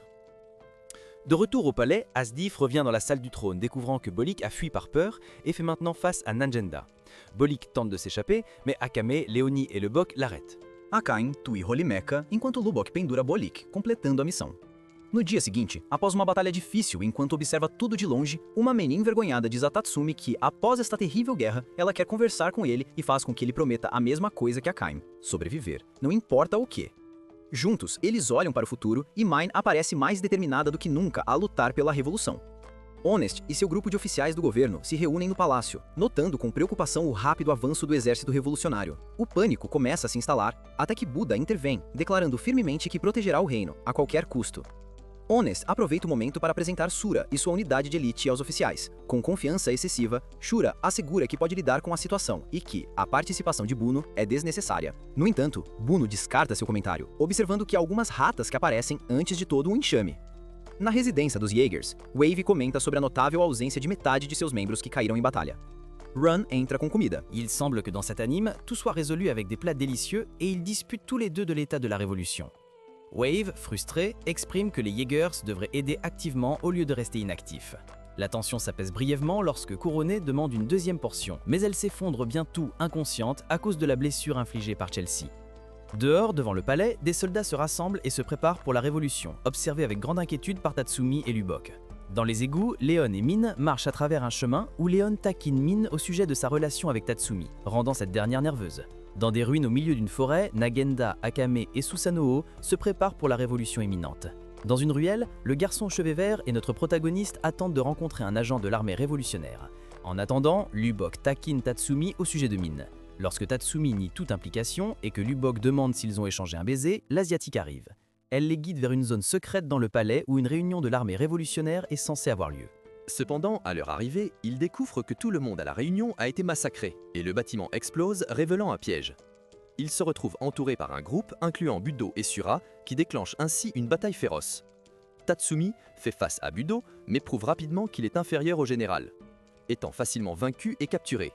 De retour au palais, Asdif revient dans la salle du trône, découvrant que Bolik a fui par peur et fait maintenant face à Nanjenda. Bolik tente de s'échapper, mais Akame, Leonie et Lubok l'arrêtent. Akain tui Rolimeka enquanto Lubok pendura Bolik, completando a missão. No dia seguinte, após uma batalha difícil enquanto observa tudo de longe, uma menina envergonhada diz a Tatsumi que, após esta terrível guerra, ela quer conversar com ele e faz com que ele prometa a mesma coisa que Akain: sobreviver, não importa o que. Juntos, eles olham para o futuro e Mine aparece mais determinada do que nunca a lutar pela revolução. Honest e seu grupo de oficiais do governo se reúnem no palácio, notando com preocupação o rápido avanço do exército revolucionário. O pânico começa a se instalar, até que Buda intervém, declarando firmemente que protegerá o reino, a qualquer custo. Honest aproveita o momento para apresentar Shura e sua unidade de elite aos oficiais. Com confiança excessiva, Shura assegura que pode lidar com a situação e que a participação de Buno é desnecessária. No entanto, Buno descarta seu comentário, observando que há algumas ratas que aparecem antes de todo um enxame. Na residência dos Jaegers, Wave comenta sobre a notável ausência de metade de seus membros que caíram em batalha. Run entra com comida. Il semble que dans cet anime, tout soit résolu avec des plats délicieux et ils disputent tous les deux de l'état de la révolution. Wave, frustré, exprime que les Jaegers devraient aider activement au lieu de rester inactifs. La tension s'apaise brièvement lorsque Kuroné demande une deuxième portion, mais elle s'effondre bientôt inconsciente à cause de la blessure infligée par Chelsea. Dehors, devant le palais, des soldats se rassemblent et se préparent pour la révolution, observée avec grande inquiétude par Tatsumi et Lubok. Dans les égouts, Léon et Min marchent à travers un chemin où Léon taquine Min au sujet de sa relation avec Tatsumi, rendant cette dernière nerveuse. Dans des ruines au milieu d'une forêt, Nagenda, Akame et Susanoo se préparent pour la révolution imminente. Dans une ruelle, le garçon aux cheveux verts et notre protagoniste attendent de rencontrer un agent de l'armée révolutionnaire. En attendant, Lubok taquine Tatsumi au sujet de Min. Lorsque Tatsumi nie toute implication et que Lubok demande s'ils ont échangé un baiser, l'Asiatique arrive. Elle les guide vers une zone secrète dans le palais où une réunion de l'armée révolutionnaire est censée avoir lieu. Cependant, à leur arrivée, ils découvrent que tout le monde à la réunion a été massacré et le bâtiment explose, révélant un piège. Ils se retrouvent entourés par un groupe incluant Budo et Sura qui déclenche ainsi une bataille féroce. Tatsumi fait face à Budo mais prouve rapidement qu'il est inférieur au général, étant facilement vaincu et capturé.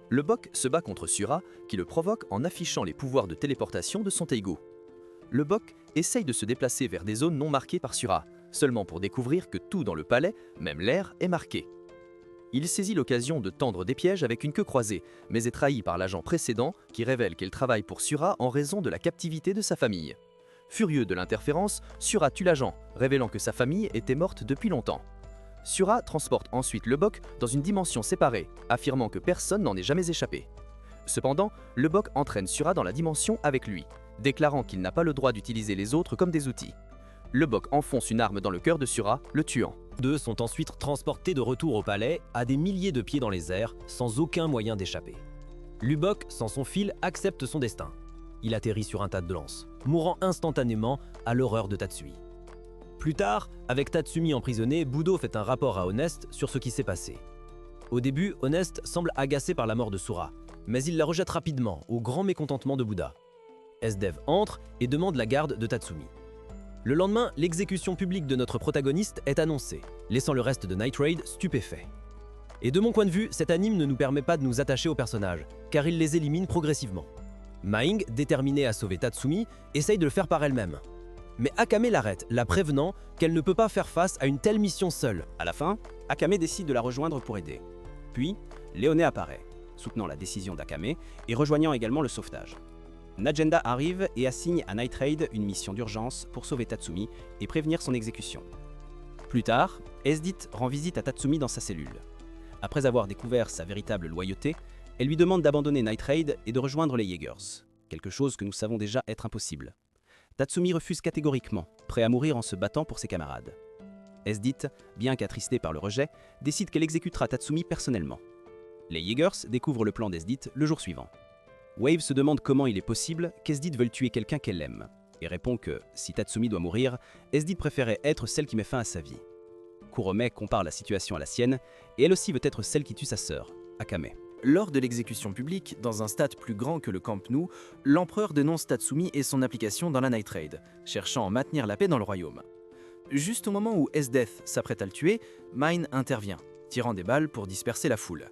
Le Bok se bat contre Sura qui le provoque en affichant les pouvoirs de téléportation de son Teigo. Le Bok essaye de se déplacer vers des zones non marquées par Sura, seulement pour découvrir que tout dans le palais, même l'air, est marqué. Il saisit l'occasion de tendre des pièges avec une queue croisée, mais est trahi par l'agent précédent qui révèle qu'elle travaille pour Sura en raison de la captivité de sa famille. Furieux de l'interférence, Sura tue l'agent, révélant que sa famille était morte depuis longtemps. Sura transporte ensuite le Bok dans une dimension séparée, affirmant que personne n'en est jamais échappé. Cependant, le Bok entraîne Sura dans la dimension avec lui, déclarant qu'il n'a pas le droit d'utiliser les autres comme des outils. Le Bok enfonce une arme dans le cœur de Sura, le tuant. Deux sont ensuite transportés de retour au palais, à des milliers de pieds dans les airs, sans aucun moyen d'échapper. Lubok, sans son fil, accepte son destin. Il atterrit sur un tas de lances, mourant instantanément à l'horreur de Tatsumi. Plus tard, avec Tatsumi emprisonné, Budo fait un rapport à Honest sur ce qui s'est passé. Au début, Honest semble agacé par la mort de Sura, mais il la rejette rapidement, au grand mécontentement de Buda. Sdev entre et demande la garde de Tatsumi. Le lendemain, l'exécution publique de notre protagoniste est annoncée, laissant le reste de Night Raid stupéfait. Et de mon point de vue, cet anime ne nous permet pas de nous attacher aux personnages, car il les élimine progressivement. Maing, déterminée à sauver Tatsumi, essaye de le faire par elle-même. Mais Akame l'arrête, la prévenant qu'elle ne peut pas faire face à une telle mission seule. À la fin, Akame décide de la rejoindre pour aider. Puis, Léoné apparaît, soutenant la décision d'Akame et rejoignant également le sauvetage. Nagenda arrive et assigne à Night Raid une mission d'urgence pour sauver Tatsumi et prévenir son exécution. Plus tard, Esdith rend visite à Tatsumi dans sa cellule. Après avoir découvert sa véritable loyauté, elle lui demande d'abandonner Night Raid et de rejoindre les Jaegers, quelque chose que nous savons déjà être impossible. Tatsumi refuse catégoriquement, prêt à mourir en se battant pour ses camarades. Esdith, bien qu'attristée par le rejet, décide qu'elle exécutera Tatsumi personnellement. Les Jaegers découvrent le plan d'Esdith le jour suivant. Wave se demande comment il est possible qu'Esdith veuille tuer quelqu'un qu'elle aime, et répond que, si Tatsumi doit mourir, Esdith préférait être celle qui met fin à sa vie. Kurome compare la situation à la sienne, et elle aussi veut être celle qui tue sa sœur, Akame. Lors de l'exécution publique, dans un stade plus grand que le Camp Nou, l'empereur dénonce Tatsumi et son implication dans la Night Raid, cherchant à maintenir la paix dans le royaume. Juste au moment où Esdeath s'apprête à le tuer, Mine intervient, tirant des balles pour disperser la foule.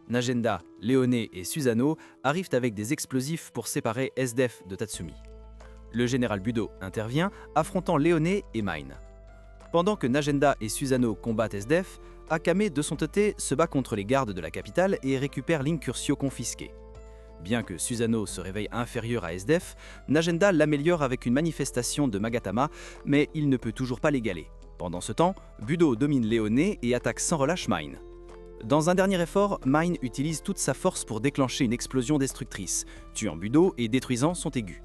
Nagenda, Léoné et Susanoo arrivent avec des explosifs pour séparer Esdeath de Tatsumi. Le général Budo intervient, affrontant Léoné et Mine. Pendant que Nagenda et Susanoo combattent Esdeath, Akame, de son côté, se bat contre les gardes de la capitale et récupère l'Incursio confisqué. Bien que Susanoo se réveille inférieur à Esdeath, Nagenda l'améliore avec une manifestation de Magatama, mais il ne peut toujours pas l'égaler. Pendant ce temps, Budo domine Léoné et attaque sans relâche Mine. Dans un dernier effort, Mine utilise toute sa force pour déclencher une explosion destructrice, tuant Budo et détruisant son aigu.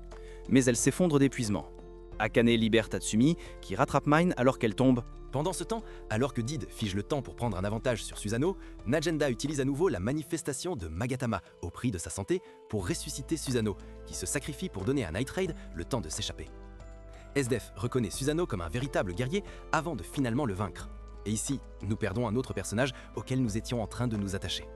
Mais elle s'effondre d'épuisement. Akane libère Tatsumi, qui rattrape Mine alors qu'elle tombe. Pendant ce temps, alors que Did fige le temps pour prendre un avantage sur Susanoo, Nagenda utilise à nouveau la manifestation de Magatama, au prix de sa santé, pour ressusciter Susanoo, qui se sacrifie pour donner à Night Raid le temps de s'échapper. Esdeath reconnaît Susanoo comme un véritable guerrier avant de finalement le vaincre. Et ici, nous perdons un autre personnage auquel nous étions en train de nous attacher.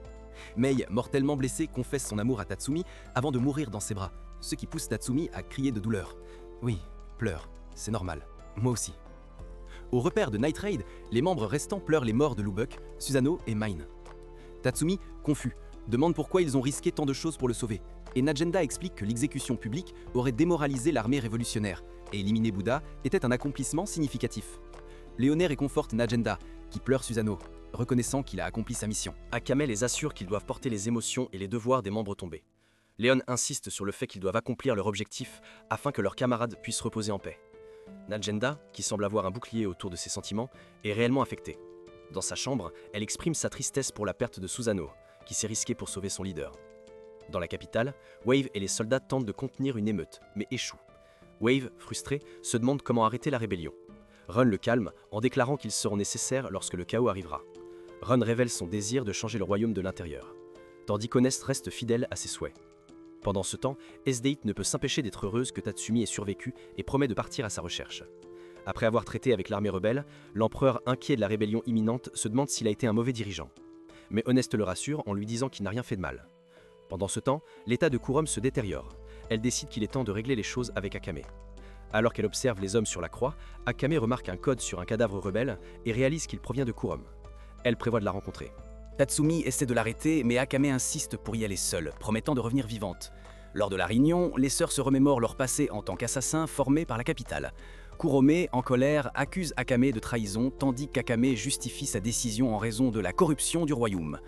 Mei, mortellement blessé, confesse son amour à Tatsumi avant de mourir dans ses bras, ce qui pousse Tatsumi à crier de douleur. Oui, pleure, c'est normal, moi aussi. Au repère de Night Raid, les membres restants pleurent les morts de Lubok, Susanoo et Mine. Tatsumi, confus, demande pourquoi ils ont risqué tant de choses pour le sauver, et Nagenda explique que l'exécution publique aurait démoralisé l'armée révolutionnaire, et éliminer Buda était un accomplissement significatif. Léoné réconforte Nagenda, qui pleure Susanoo, reconnaissant qu'il a accompli sa mission. Akame les assure qu'ils doivent porter les émotions et les devoirs des membres tombés. Leon insiste sur le fait qu'ils doivent accomplir leur objectif afin que leurs camarades puissent reposer en paix. Najenda, qui semble avoir un bouclier autour de ses sentiments, est réellement affectée. Dans sa chambre, elle exprime sa tristesse pour la perte de Susanoo, qui s'est risqué pour sauver son leader. Dans la capitale, Wave et les soldats tentent de contenir une émeute, mais échouent. Wave, frustré, se demande comment arrêter la rébellion. Run le calme en déclarant qu'ils seront nécessaires lorsque le chaos arrivera. Run révèle son désir de changer le royaume de l'intérieur, tandis qu'Honest reste fidèle à ses souhaits. Pendant ce temps, S-Date ne peut s'empêcher d'être heureuse que Tatsumi ait survécu et promet de partir à sa recherche. Après avoir traité avec l'armée rebelle, l'empereur, inquiet de la rébellion imminente, se demande s'il a été un mauvais dirigeant. Mais Honest le rassure en lui disant qu'il n'a rien fait de mal. Pendant ce temps, l'état de Kurom se détériore. Elle décide qu'il est temps de régler les choses avec Akame. Alors qu'elle observe les hommes sur la croix, Akame remarque un code sur un cadavre rebelle et réalise qu'il provient de Kurom. Elle prévoit de la rencontrer. Tatsumi essaie de l'arrêter, mais Akame insiste pour y aller seule, promettant de revenir vivante. Lors de la réunion, les sœurs se remémorent leur passé en tant qu'assassins formés par la capitale. Kurome, en colère, accuse Akame de trahison, tandis qu'Akame justifie sa décision en raison de la corruption du royaume.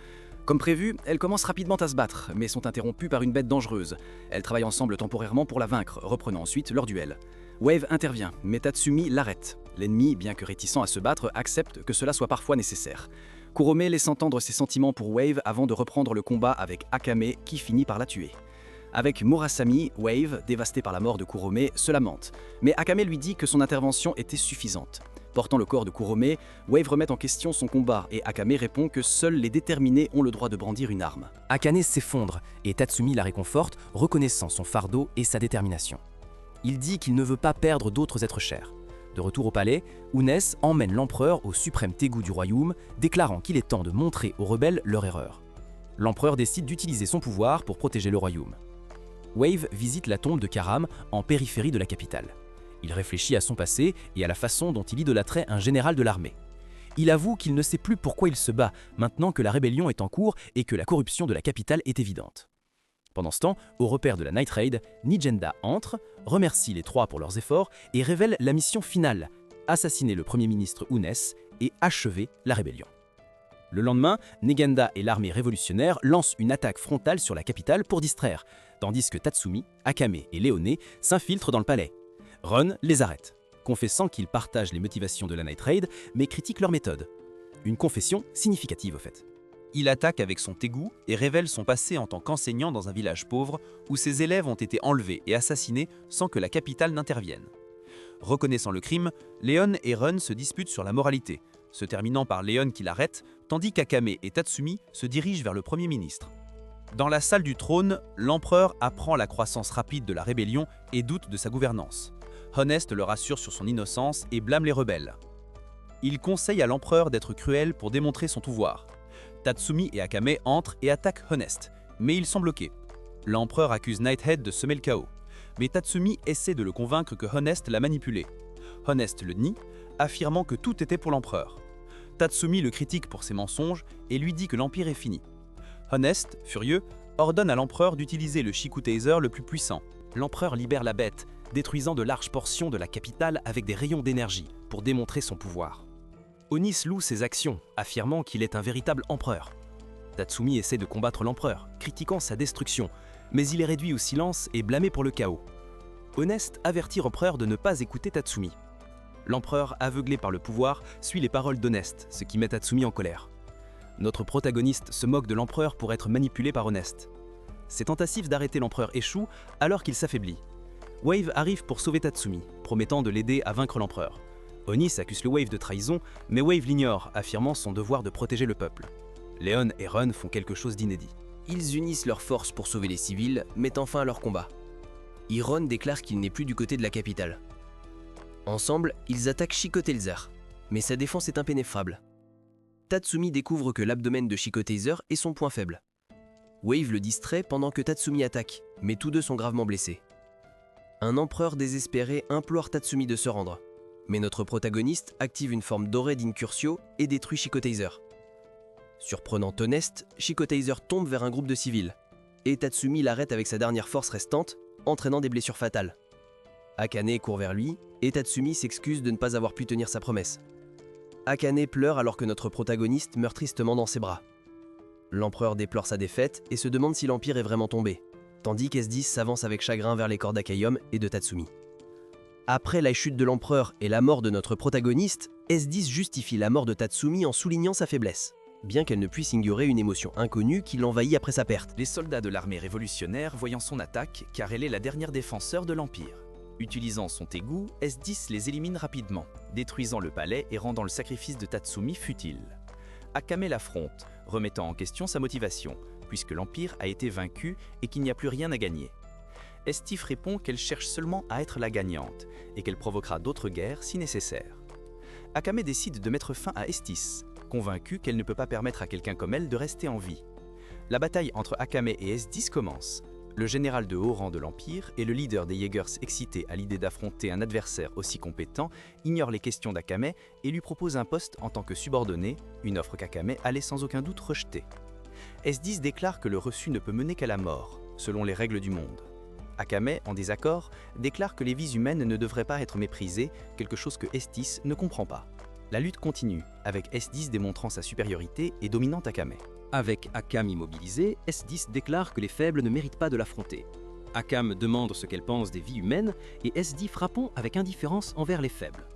Comme prévu, elles commencent rapidement à se battre, mais sont interrompues par une bête dangereuse. Elles travaillent ensemble temporairement pour la vaincre, reprenant ensuite leur duel. Wave intervient, mais Tatsumi l'arrête. L'ennemi, bien que réticent à se battre, accepte que cela soit parfois nécessaire. Kurome laisse entendre ses sentiments pour Wave avant de reprendre le combat avec Akame qui finit par la tuer. Avec Murasami, Wave, dévastée par la mort de Kurome, se lamente, mais Akame lui dit que son intervention était suffisante. Portant le corps de Kurome, Wave remet en question son combat et Akame répond que seuls les déterminés ont le droit de brandir une arme. Akane s'effondre et Tatsumi la réconforte, reconnaissant son fardeau et sa détermination. Il dit qu'il ne veut pas perdre d'autres êtres chers. De retour au palais, Unes emmène l'empereur au suprême tégout du royaume, déclarant qu'il est temps de montrer aux rebelles leur erreur. L'empereur décide d'utiliser son pouvoir pour protéger le royaume. Wave visite la tombe de Karam en périphérie de la capitale. Il réfléchit à son passé et à la façon dont il idolâtrait un général de l'armée. Il avoue qu'il ne sait plus pourquoi il se bat maintenant que la rébellion est en cours et que la corruption de la capitale est évidente. Pendant ce temps, au repère de la Night Raid, Najenda entre, remercie les trois pour leurs efforts et révèle la mission finale, assassiner le premier ministre Unes et achever la rébellion. Le lendemain, Neganda et l'armée révolutionnaire lancent une attaque frontale sur la capitale pour distraire, tandis que Tatsumi, Akame et Leone s'infiltrent dans le palais. Run les arrête, confessant qu'il partage les motivations de la Night Raid, mais critique leur méthode. Une confession significative au fait. Il attaque avec son tégout et révèle son passé en tant qu'enseignant dans un village pauvre où ses élèves ont été enlevés et assassinés sans que la capitale n'intervienne. Reconnaissant le crime, Leon et Run se disputent sur la moralité, se terminant par Leon qui l'arrête, tandis qu'Akame et Tatsumi se dirigent vers le Premier ministre. Dans la salle du trône, l'empereur apprend la croissance rapide de la rébellion et doute de sa gouvernance. Honest le rassure sur son innocence et blâme les rebelles. Il conseille à l'empereur d'être cruel pour démontrer son pouvoir. Tatsumi et Akame entrent et attaquent Honest, mais ils sont bloqués. L'empereur accuse Nighthead de semer le chaos, mais Tatsumi essaie de le convaincre que Honest l'a manipulé. Honest le nie, affirmant que tout était pour l'empereur. Tatsumi le critique pour ses mensonges et lui dit que l'empire est fini. Honest, furieux, ordonne à l'empereur d'utiliser le Shiku Taser le plus puissant. L'empereur libère la bête, détruisant de larges portions de la capitale avec des rayons d'énergie pour démontrer son pouvoir. Onis loue ses actions, affirmant qu'il est un véritable empereur. Tatsumi essaie de combattre l'empereur, critiquant sa destruction, mais il est réduit au silence et blâmé pour le chaos. Honest avertit l'empereur de ne pas écouter Tatsumi. L'empereur, aveuglé par le pouvoir, suit les paroles d'Honest, ce qui met Tatsumi en colère. Notre protagoniste se moque de l'empereur pour être manipulé par Honest. Ses tentatives d'arrêter l'empereur échouent alors qu'il s'affaiblit. Wave arrive pour sauver Tatsumi, promettant de l'aider à vaincre l'empereur. Onis accuse le Wave de trahison, mais Wave l'ignore, affirmant son devoir de protéger le peuple. Leon et Run font quelque chose d'inédit. Ils unissent leurs forces pour sauver les civils, mettant fin à leur combat. Iron déclare qu'il n'est plus du côté de la capitale. Ensemble, ils attaquent Chico Taser, mais sa défense est impénétrable. Tatsumi découvre que l'abdomen de Chico Taser est son point faible. Wave le distrait pendant que Tatsumi attaque, mais tous deux sont gravement blessés. Un empereur désespéré implore Tatsumi de se rendre, mais notre protagoniste active une forme dorée d'Incursio et détruit Chico Taser. Surprenant Honest, Chico Taser tombe vers un groupe de civils, et Tatsumi l'arrête avec sa dernière force restante, entraînant des blessures fatales. Akane court vers lui, et Tatsumi s'excuse de ne pas avoir pu tenir sa promesse. Akane pleure alors que notre protagoniste meurt tristement dans ses bras. L'empereur déplore sa défaite et se demande si l'Empire est vraiment tombé, tandis qu'S10 s'avance avec chagrin vers les corps d'Akayom et de Tatsumi. Après la chute de l'empereur et la mort de notre protagoniste, S10 justifie la mort de Tatsumi en soulignant sa faiblesse, bien qu'elle ne puisse ignorer une émotion inconnue qui l'envahit après sa perte. Les soldats de l'armée révolutionnaire voyant son attaque, car elle est la dernière défenseur de l'Empire. Utilisant son Tegu, S10 les élimine rapidement, détruisant le palais et rendant le sacrifice de Tatsumi futile. Akame l'affronte, remettant en question sa motivation, puisque l'Empire a été vaincu et qu'il n'y a plus rien à gagner. Estif répond qu'elle cherche seulement à être la gagnante, et qu'elle provoquera d'autres guerres si nécessaire. Akame décide de mettre fin à Estis, convaincue qu'elle ne peut pas permettre à quelqu'un comme elle de rester en vie. La bataille entre Akame et S10 commence. Le général de haut rang de l'Empire et le leader des Jaegers excités à l'idée d'affronter un adversaire aussi compétent ignore les questions d'Akame et lui propose un poste en tant que subordonné, une offre qu'Akame allait sans aucun doute rejeter. S10 déclare que le reçu ne peut mener qu'à la mort, selon les règles du monde. Akame, en désaccord, déclare que les vies humaines ne devraient pas être méprisées, quelque chose que S10 ne comprend pas. La lutte continue, avec S10 démontrant sa supériorité et dominant Akame. Avec Akame immobilisé, S10 déclare que les faibles ne méritent pas de l'affronter. Akame demande ce qu'elle pense des vies humaines et S10 répond avec indifférence envers les faibles.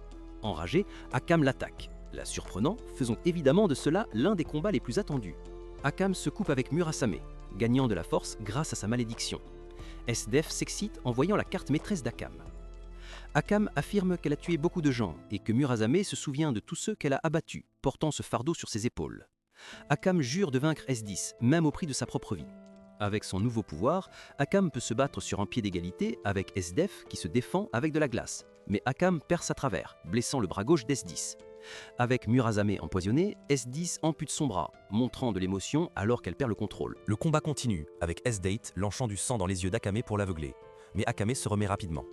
Enragé, Akame l'attaque, la surprenant, faisant évidemment de cela l'un des combats les plus attendus. Akame se coupe avec Murasame, gagnant de la force grâce à sa malédiction. SDF s'excite en voyant la carte maîtresse d'Akame. Akame affirme qu'elle a tué beaucoup de gens et que Murasame se souvient de tous ceux qu'elle a abattus, portant ce fardeau sur ses épaules. Akame jure de vaincre S10, même au prix de sa propre vie. Avec son nouveau pouvoir, Akame peut se battre sur un pied d'égalité avec SDF qui se défend avec de la glace, mais Akame perce à travers, blessant le bras gauche d'S10. Avec Murasame empoisonné, S10 ampute son bras, montrant de l'émotion alors qu'elle perd le contrôle. Le combat continue, avec S-Date lançant du sang dans les yeux d'Akame pour l'aveugler. Mais Akame se remet rapidement.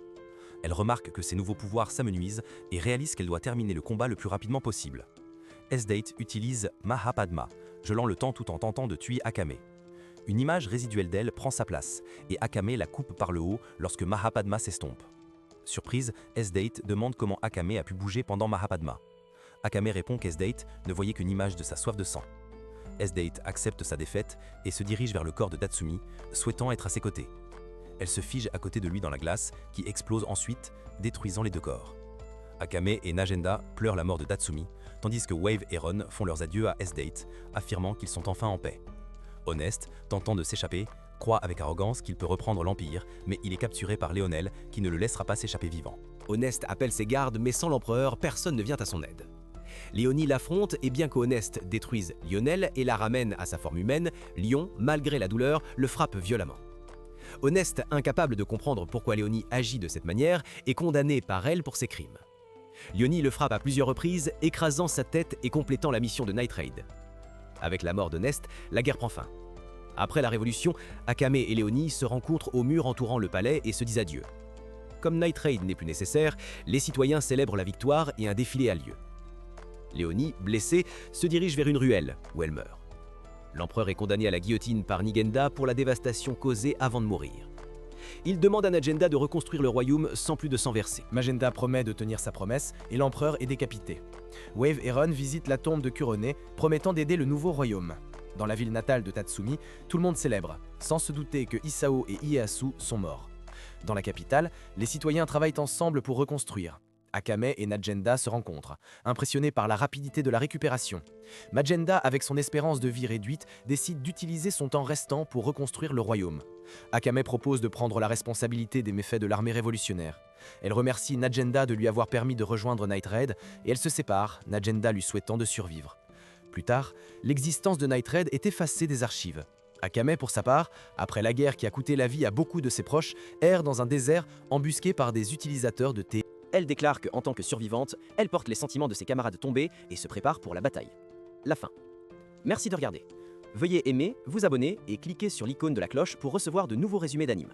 Elle remarque que ses nouveaux pouvoirs s'amenuisent et réalise qu'elle doit terminer le combat le plus rapidement possible. S-Date utilise Mahapadma, gelant le temps tout en tentant de tuer Akame. Une image résiduelle d'elle prend sa place, et Akame la coupe par le haut lorsque Mahapadma s'estompe. Surprise, S-Date demande comment Akame a pu bouger pendant Mahapadma. Akame répond qu'S-Date ne voyait qu'une image de sa soif de sang. S-Date accepte sa défaite et se dirige vers le corps de Tatsumi, souhaitant être à ses côtés. Elle se fige à côté de lui dans la glace, qui explose ensuite, détruisant les deux corps. Akame et Najenda pleurent la mort de Tatsumi, tandis que Wave et Ron font leurs adieux à S-Date, affirmant qu'ils sont enfin en paix. Honest, tentant de s'échapper, croit avec arrogance qu'il peut reprendre l'Empire, mais il est capturé par Léonel, qui ne le laissera pas s'échapper vivant. Honest appelle ses gardes, mais sans l'empereur, personne ne vient à son aide. Léonie l'affronte et bien qu'Honest détruise Lionel et la ramène à sa forme humaine, Lion, malgré la douleur, le frappe violemment. Honest, incapable de comprendre pourquoi Léonie agit de cette manière, est condamné par elle pour ses crimes. Léonie le frappe à plusieurs reprises, écrasant sa tête et complétant la mission de Night Raid. Avec la mort d'Honest, la guerre prend fin. Après la Révolution, Akame et Léonie se rencontrent au mur entourant le palais et se disent adieu. Comme Night Raid n'est plus nécessaire, les citoyens célèbrent la victoire et un défilé a lieu. Léonie, blessée, se dirige vers une ruelle, où elle meurt. L'empereur est condamné à la guillotine par Nigenda pour la dévastation causée avant de mourir. Il demande à Najenda de reconstruire le royaume sans plus de sang versé. Magenta promet de tenir sa promesse et l'empereur est décapité. Wave et Ron visitent la tombe de Kurone, promettant d'aider le nouveau royaume. Dans la ville natale de Tatsumi, tout le monde célèbre, sans se douter que Isao et Ieyasu sont morts. Dans la capitale, les citoyens travaillent ensemble pour reconstruire. Akame et Najenda se rencontrent, impressionnés par la rapidité de la récupération. Magenda, avec son espérance de vie réduite, décide d'utiliser son temps restant pour reconstruire le royaume. Akame propose de prendre la responsabilité des méfaits de l'armée révolutionnaire. Elle remercie Najenda de lui avoir permis de rejoindre Night Raid et elles se séparent, Najenda lui souhaitant de survivre. Plus tard, l'existence de Night Raid est effacée des archives. Akame, pour sa part, après la guerre qui a coûté la vie à beaucoup de ses proches, erre dans un désert embusqué par des utilisateurs de thé. Elle déclare qu'en tant que survivante, elle porte les sentiments de ses camarades tombés et se prépare pour la bataille. La fin. Merci de regarder. Veuillez aimer, vous abonner et cliquer sur l'icône de la cloche pour recevoir de nouveaux résumés d'anime.